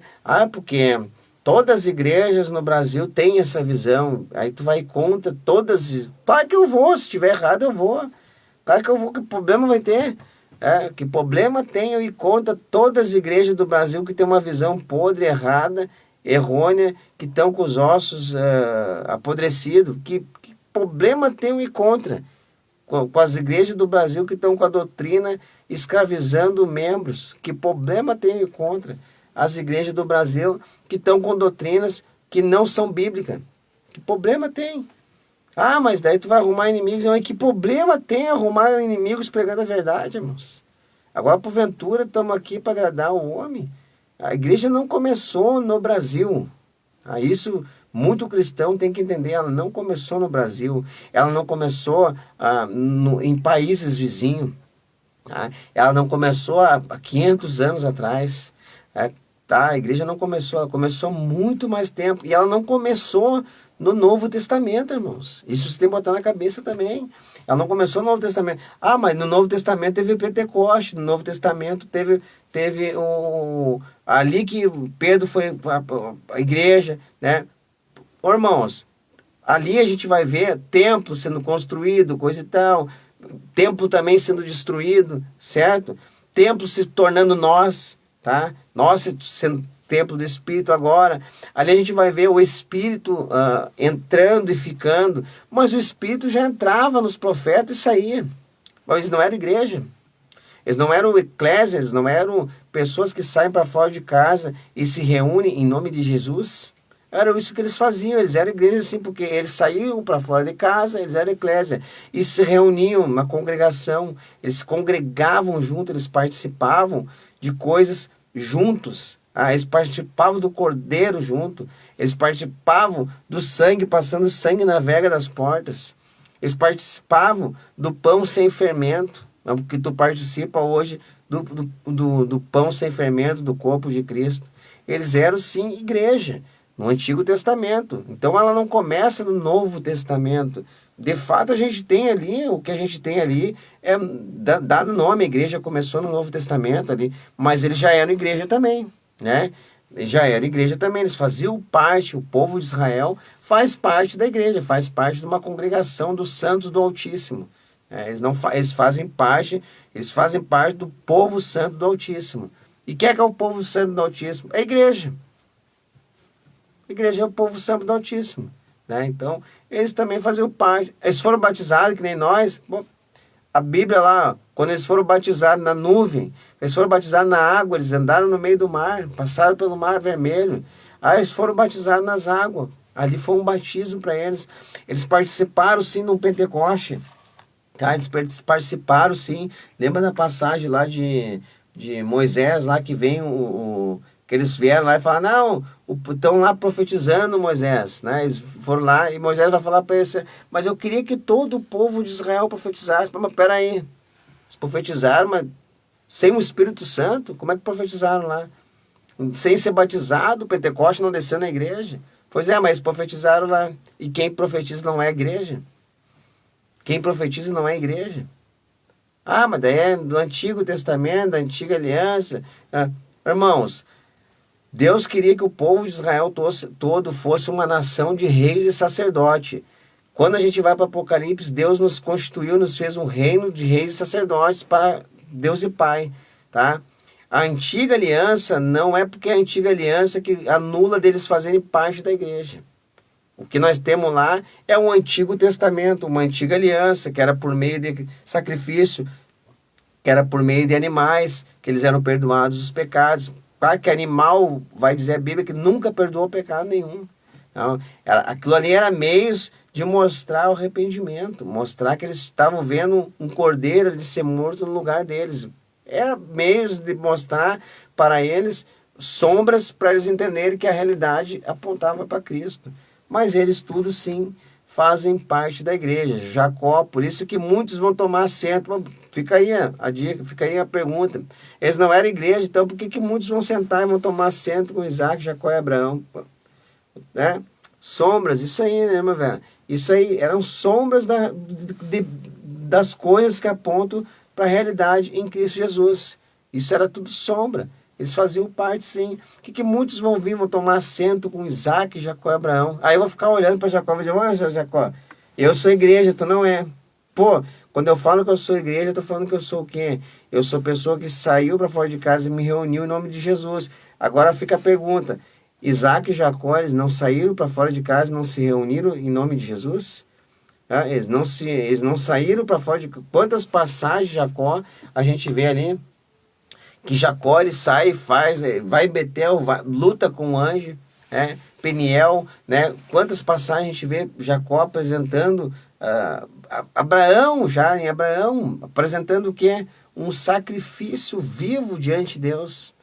Porque todas as igrejas no Brasil têm essa visão. Aí tu vai contra todas. Claro que eu vou, se estiver errado eu vou. Claro que eu vou, que problema vai ter? Que problema tem eu ir contra todas as igrejas do Brasil que tem uma visão podre, errada, errônea, que estão com os ossos apodrecidos? Que problema tem eu ir contra? Com as igrejas do Brasil que estão com a doutrina escravizando membros? Que problema tem eu ir contra? As igrejas do Brasil que estão com doutrinas que não são bíblicas? Que problema tem? Mas daí tu vai arrumar inimigos. Mas que problema tem arrumar inimigos pregando a verdade, irmãos? Agora, porventura, estamos aqui para agradar o homem. A igreja não começou no Brasil. Isso muito cristão tem que entender. Ela não começou no Brasil. Ela não começou em países vizinhos. Ela não começou há 500 anos atrás. A igreja não começou. Ela começou há muito mais tempo. E ela não começou no Novo Testamento, irmãos. Isso você tem que botar na cabeça também. Ela não começou no Novo Testamento. Mas no Novo Testamento teve Pentecoste. No Novo Testamento teve ali que Pedro foi a igreja, né? Irmãos, ali a gente vai ver templo sendo construído, coisa e tal. Templo também sendo destruído, certo? Templo se tornando nós, tá? Nós sendo templo do Espírito agora. Ali a gente vai ver o Espírito entrando e ficando, mas o Espírito já entrava nos profetas e saía. Mas eles não eram igreja. Eles não eram eclésia, eles não eram pessoas que saem para fora de casa e se reúnem em nome de Jesus. Era isso que eles faziam, eles eram igreja assim, porque eles saíam para fora de casa, eles eram eclésia, e se reuniam na congregação, eles se congregavam juntos, eles participavam de coisas juntos. Eles participavam do cordeiro junto, eles participavam do sangue, passando sangue na verga das portas, eles participavam do pão sem fermento, porque tu participa hoje do pão sem fermento, do corpo de Cristo. Eles eram sim igreja no Antigo Testamento. Então ela não começa no Novo Testamento. De fato, a gente tem ali, o que a gente tem ali é dado nome, a igreja começou no Novo Testamento ali, mas eles já eram igreja também, né? Já era igreja também, eles faziam parte, o povo de Israel faz parte da igreja, faz parte de uma congregação dos santos do Altíssimo. Eles fazem parte do povo santo do Altíssimo. E quem é o povo santo do Altíssimo? É a igreja. A igreja é o povo santo do Altíssimo, né? Então, eles também faziam parte. Eles foram batizados, que nem nós. Bom, a Bíblia lá, quando eles foram batizados na nuvem, eles foram batizados na água, eles andaram no meio do mar, passaram pelo mar vermelho. Eles foram batizados nas águas. Ali foi um batismo para eles. Eles participaram, sim, no Pentecoste. Tá? Eles participaram, sim. Lembra da passagem lá de Moisés, lá que vem que eles vieram lá e falaram, não, estão lá profetizando Moisés, né? Eles foram lá e Moisés vai falar para eles, mas eu queria que todo o povo de Israel profetizasse. Mas peraí, eles profetizaram, mas sem o Espírito Santo, como é que profetizaram lá? Sem ser batizado, o Pentecoste não desceu na igreja? Pois é, mas profetizaram lá. E quem profetiza não é a igreja? Quem profetiza não é a igreja? Mas daí é do Antigo Testamento, da Antiga Aliança. Irmãos, Deus queria que o povo de Israel todo fosse uma nação de reis e sacerdote. Quando a gente vai para Apocalipse, Deus nos constituiu, nos fez um reino de reis e sacerdotes para Deus e Pai, tá? A antiga aliança não é porque é a antiga aliança que anula deles fazerem parte da igreja. O que nós temos lá é um Antigo Testamento, uma antiga aliança, que era por meio de sacrifício, que era por meio de animais, que eles eram perdoados os pecados. Claro que animal, vai dizer a Bíblia, que nunca perdoou pecado nenhum. Não, aquilo ali era meios de mostrar o arrependimento, mostrar que eles estavam vendo um cordeiro de ser morto no lugar deles. Era meios de mostrar para eles sombras para eles entenderem que a realidade apontava para Cristo. Mas eles tudo sim fazem parte da igreja. Jacó, por isso que muitos vão tomar assento. Fica aí a dica, fica aí a pergunta. Eles não eram igreja, então por que muitos vão sentar e vão tomar assento com Isaac, Jacó e Abraão? Né? Sombras, isso aí, né, meu velho? Isso aí eram sombras das coisas que apontam para a realidade em Cristo Jesus. Isso era tudo sombra. Eles faziam parte, sim. O que muitos vão vir, vão tomar assento com Isaac, Jacó e Abraão? Aí eu vou ficar olhando para Jacó e vou dizer, Jacó, eu sou igreja, tu não é. Pô, quando eu falo que eu sou igreja, eu tô falando que eu sou o quê? Eu sou pessoa que saiu para fora de casa e me reuniu em nome de Jesus. Agora fica a pergunta, Isaac e Jacó, eles não saíram para fora de casa, não se reuniram em nome de Jesus? Eles não saíram para fora de... Quantas passagens de Jacó a gente vê ali? Que Jacó ele sai e faz, vai em Betel, luta com o anjo, Peniel, né? Quantas passagens a gente vê Jacó apresentando, Abraão, já em Abraão, apresentando o que? Um sacrifício vivo diante de Deus,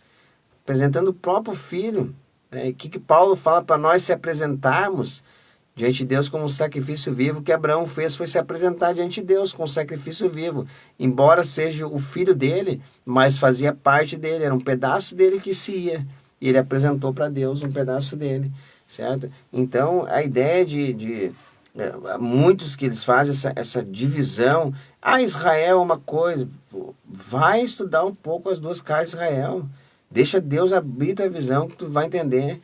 apresentando o próprio filho. O que Paulo fala para nós se apresentarmos diante de Deus como um sacrifício vivo? Que Abraão fez foi se apresentar diante de Deus com um sacrifício vivo. Embora seja o filho dele, mas fazia parte dele, era um pedaço dele que se ia. E ele apresentou para Deus um pedaço dele, certo? Então, a ideia de muitos que eles fazem essa divisão. Israel é uma coisa. Vai estudar um pouco as duas casas de Israel. Deixa Deus abrir tua visão que tu vai entender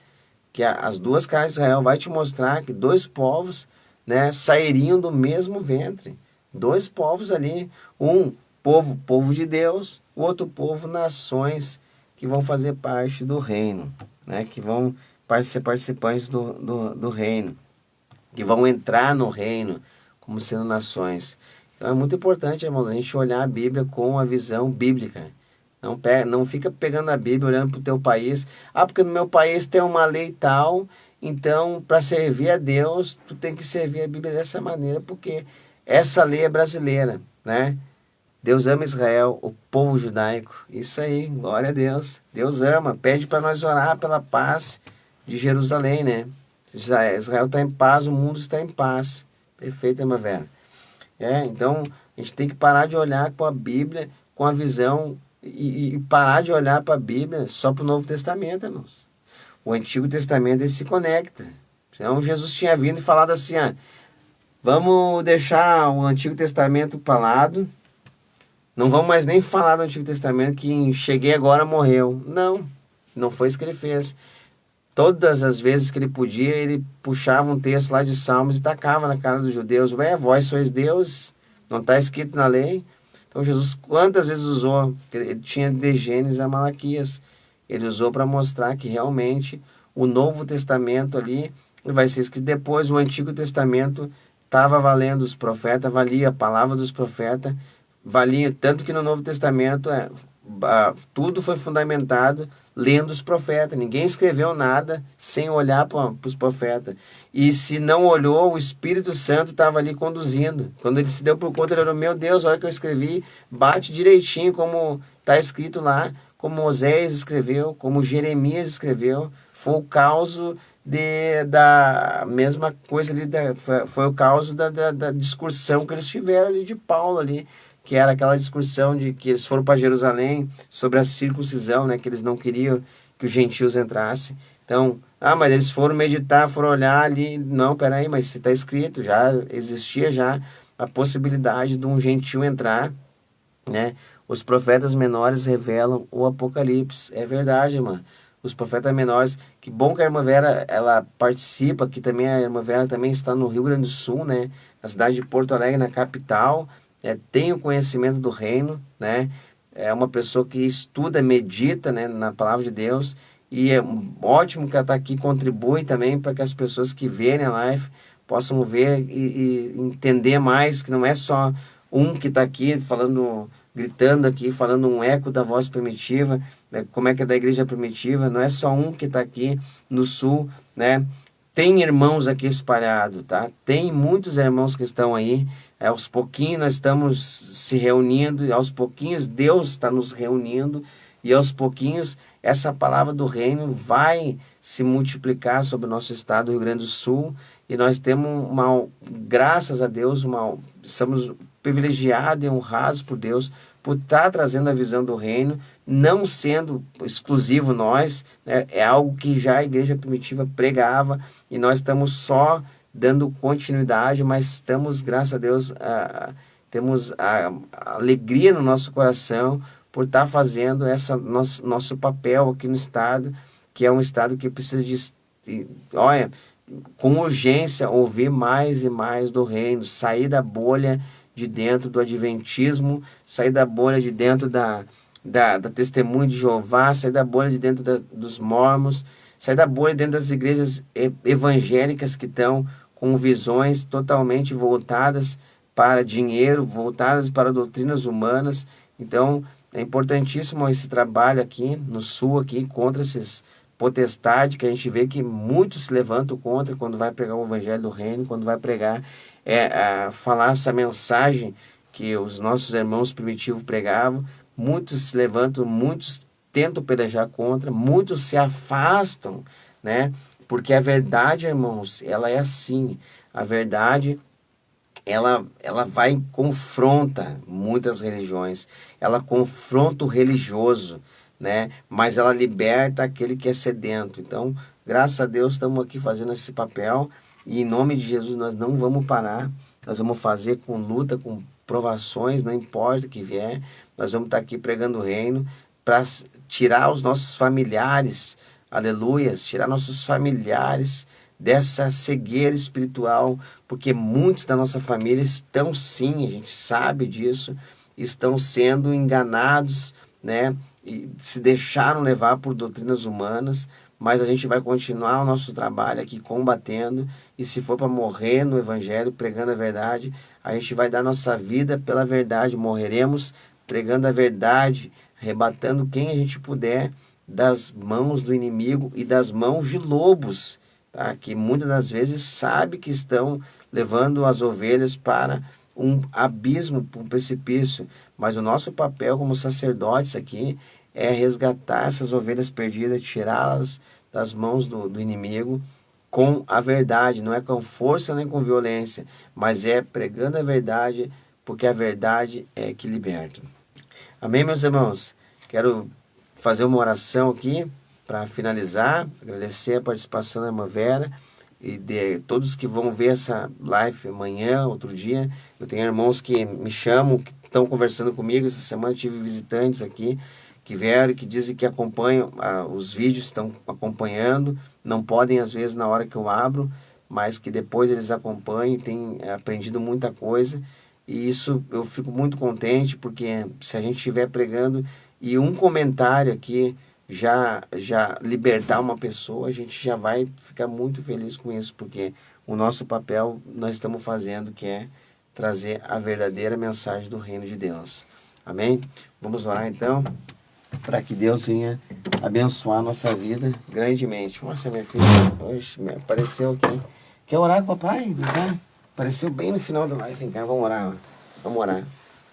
que as duas casas de Israel vai te mostrar que dois povos, né, sairiam do mesmo ventre. Dois povos ali, um povo de Deus, o outro povo, nações que vão fazer parte do reino, né, que vão ser participantes do reino, que vão entrar no reino como sendo nações. Então é muito importante, irmãos, a gente olhar a Bíblia com a visão bíblica. Não fica pegando a Bíblia, olhando para o teu país. Porque no meu país tem uma lei tal, então para servir a Deus, tu tem que servir a Bíblia dessa maneira, porque essa lei é brasileira, né? Deus ama Israel, o povo judaico. Isso aí, glória a Deus. Deus ama, pede para nós orar pela paz de Jerusalém, né? Israel está em paz, o mundo está em paz. Perfeito, irmã Vera. Então, a gente tem que parar de olhar com a Bíblia, com a visão e parar de olhar para a Bíblia só para o Novo Testamento, irmãos. O Antigo Testamento ele se conecta. Então Jesus tinha vindo e falado assim, vamos deixar o Antigo Testamento para lado, não vamos mais nem falar do Antigo Testamento, que cheguei agora morreu. Não foi isso que ele fez. Todas as vezes que ele podia, ele puxava um texto lá de Salmos e tacava na cara dos judeus. Vós sois Deus, não está escrito na lei. Então Jesus quantas vezes usou? Ele tinha de Gênesis a Malaquias. Ele usou para mostrar que realmente o Novo Testamento ali vai ser escrito depois. O Antigo Testamento estava valendo, os profetas, valia a palavra dos profetas, valia. Tanto que no Novo Testamento tudo foi fundamentado lendo os profetas. Ninguém escreveu nada sem olhar para os profetas. E se não olhou, o Espírito Santo estava ali conduzindo. Quando ele se deu por conta, ele falou, meu Deus, olha que eu escrevi, bate direitinho como está escrito lá, como Moisés escreveu, como Jeremias escreveu. Foi o caos da mesma coisa ali, foi o caos da discussão que eles tiveram ali de Paulo ali, que era aquela discussão de que eles foram para Jerusalém sobre a circuncisão, né, que eles não queriam que os gentios entrassem. Então, mas eles foram meditar, foram olhar ali, não, peraí, mas se está escrito, já existia já a possibilidade de um gentio entrar, né? Os profetas menores revelam o Apocalipse, é verdade, irmã. os profetas menores. Que bom que a irmã Vera, ela participa, que também a irmã Vera também está no Rio Grande do Sul, né? Na cidade de Porto Alegre, na capital. Tem o conhecimento do reino, né? É uma pessoa que estuda, medita, né, na palavra de Deus. E é ótimo que ela está aqui, contribui também para que as pessoas que verem a live possam ver e entender mais que não é só um que está aqui falando, gritando aqui, falando um eco da voz primitiva, né, como é que é da igreja primitiva, não é só um que está aqui no sul, né? Tem irmãos aqui espalhados, tá? Tem muitos irmãos que estão aí. Aos pouquinhos nós estamos se reunindo, e aos pouquinhos Deus está nos reunindo, e aos pouquinhos essa palavra do reino vai se multiplicar sobre o nosso estado do Rio Grande do Sul. E nós temos graças a Deus, somos privilegiados e honrados por Deus por estar trazendo a visão do reino, não sendo exclusivo nós, né? É algo que já a igreja primitiva pregava e nós estamos só dando continuidade, mas estamos, graças a Deus, temos a alegria no nosso coração por estar fazendo nosso papel aqui no estado, que é um estado que precisa olha, com urgência, ouvir mais e mais do reino, sair da bolha de dentro do adventismo, sair da bolha de dentro da testemunha de Jeová, sair da bolha de dentro dos mormons, sair da bolha dentro das igrejas evangélicas que estão com visões totalmente voltadas para dinheiro, voltadas para doutrinas humanas. Então, é importantíssimo esse trabalho aqui no sul, aqui, contra esses potestade, que a gente vê que muitos se levantam contra quando vai pregar o evangelho do reino, quando vai pregar, falar essa mensagem que os nossos irmãos primitivos pregavam. Muitos se levantam, muitos tentam pelejar contra, muitos se afastam, né? Porque a verdade, irmãos, ela é assim. A verdade, ela vai e confronta muitas religiões. Ela confronta o religioso, né? Mas ela liberta aquele que é sedento. Então, graças a Deus, estamos aqui fazendo esse papel. E em nome de Jesus, nós não vamos parar. Nós vamos fazer com luta, com provações, não importa o que vier. Nós vamos estar aqui pregando o reino para tirar os nossos familiares, aleluias, tirar nossos familiares dessa cegueira espiritual, porque muitos da nossa família estão sim, a gente sabe disso, estão sendo enganados, né? E se deixaram levar por doutrinas humanas, mas a gente vai continuar o nosso trabalho aqui combatendo, e se for para morrer no evangelho, pregando a verdade, a gente vai dar nossa vida pela verdade, morreremos pregando a verdade, arrebatando quem a gente puder das mãos do inimigo e das mãos de lobos, tá? Que muitas das vezes sabe que estão levando as ovelhas para um abismo, para um precipício, mas o nosso papel como sacerdotes aqui é resgatar essas ovelhas perdidas, tirá-las das mãos do inimigo com a verdade, não é com força nem com violência, mas é pregando a verdade, porque a verdade é que liberta. Amém, meus irmãos? Quero fazer uma oração aqui para finalizar, agradecer a participação da irmã Vera e de todos que vão ver essa live amanhã, outro dia. Eu tenho irmãos que me chamam, que estão conversando comigo. Essa semana tive visitantes aqui que vieram e que dizem que acompanham os vídeos, estão acompanhando, não podem às vezes na hora que eu abro, mas que depois eles acompanham e têm aprendido muita coisa. E isso eu fico muito contente, porque se a gente estiver pregando e um comentário aqui já libertar uma pessoa, a gente já vai ficar muito feliz com isso, porque o nosso papel nós estamos fazendo, que é trazer a verdadeira mensagem do reino de Deus. Amém? Vamos orar então, para que Deus venha abençoar a nossa vida grandemente. Nossa, minha filha, oxe, me apareceu aqui. Quer orar com o papai? Apareceu bem no final da live. Vem cá, vamos orar. Vamos orar.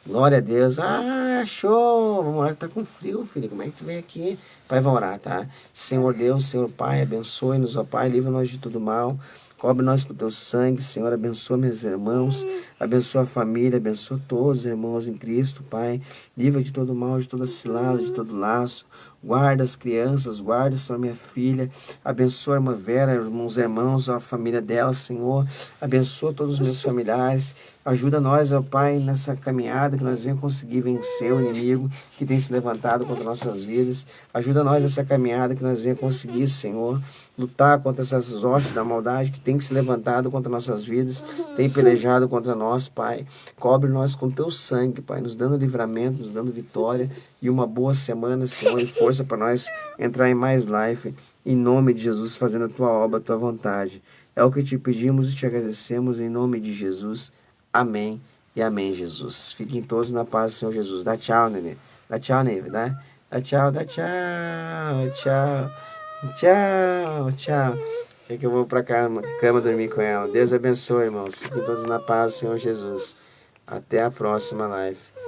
Glória a Deus. Ah, show! Vamos orar, tá com frio, filho. Como é que tu vem aqui? Pai, vai orar, tá? Senhor Deus, Senhor Pai, abençoe-nos, ó Pai, livra-nos de todo mal. Cobre nós com teu sangue, Senhor. Abençoa meus irmãos, abençoa a família, abençoa todos os irmãos em Cristo, Pai. Livra de todo mal, de toda cilada, de todo laço. Guarda as crianças, guarda, Senhor, minha filha. Abençoa a irmã Vera, os irmãos, a família dela, Senhor. Abençoa todos os meus familiares. Ajuda nós, ó Pai, nessa caminhada que nós venhamos conseguir vencer o inimigo que tem se levantado contra nossas vidas. Ajuda nós nessa caminhada que nós venhamos conseguir, Senhor, lutar contra essas hostes da maldade que tem se levantado contra nossas vidas, tem pelejado contra nós, Pai. Cobre nós com teu sangue, Pai, nos dando livramento, nos dando vitória e uma boa semana, Senhor, e força para nós entrar em mais life, em nome de Jesus, fazendo a tua obra, a tua vontade. É o que te pedimos e te agradecemos em nome de Jesus. Amém e amém, Jesus. Fiquem todos na paz do Senhor Jesus. Dá tchau, nenê. Dá tchau, Neve, dá? Dá tchau, dá tchau, tchau, tchau, tchau. É que eu vou pra cama dormir com ela. Deus abençoe, irmãos. Fiquem todos na paz do Senhor Jesus. Até a próxima live.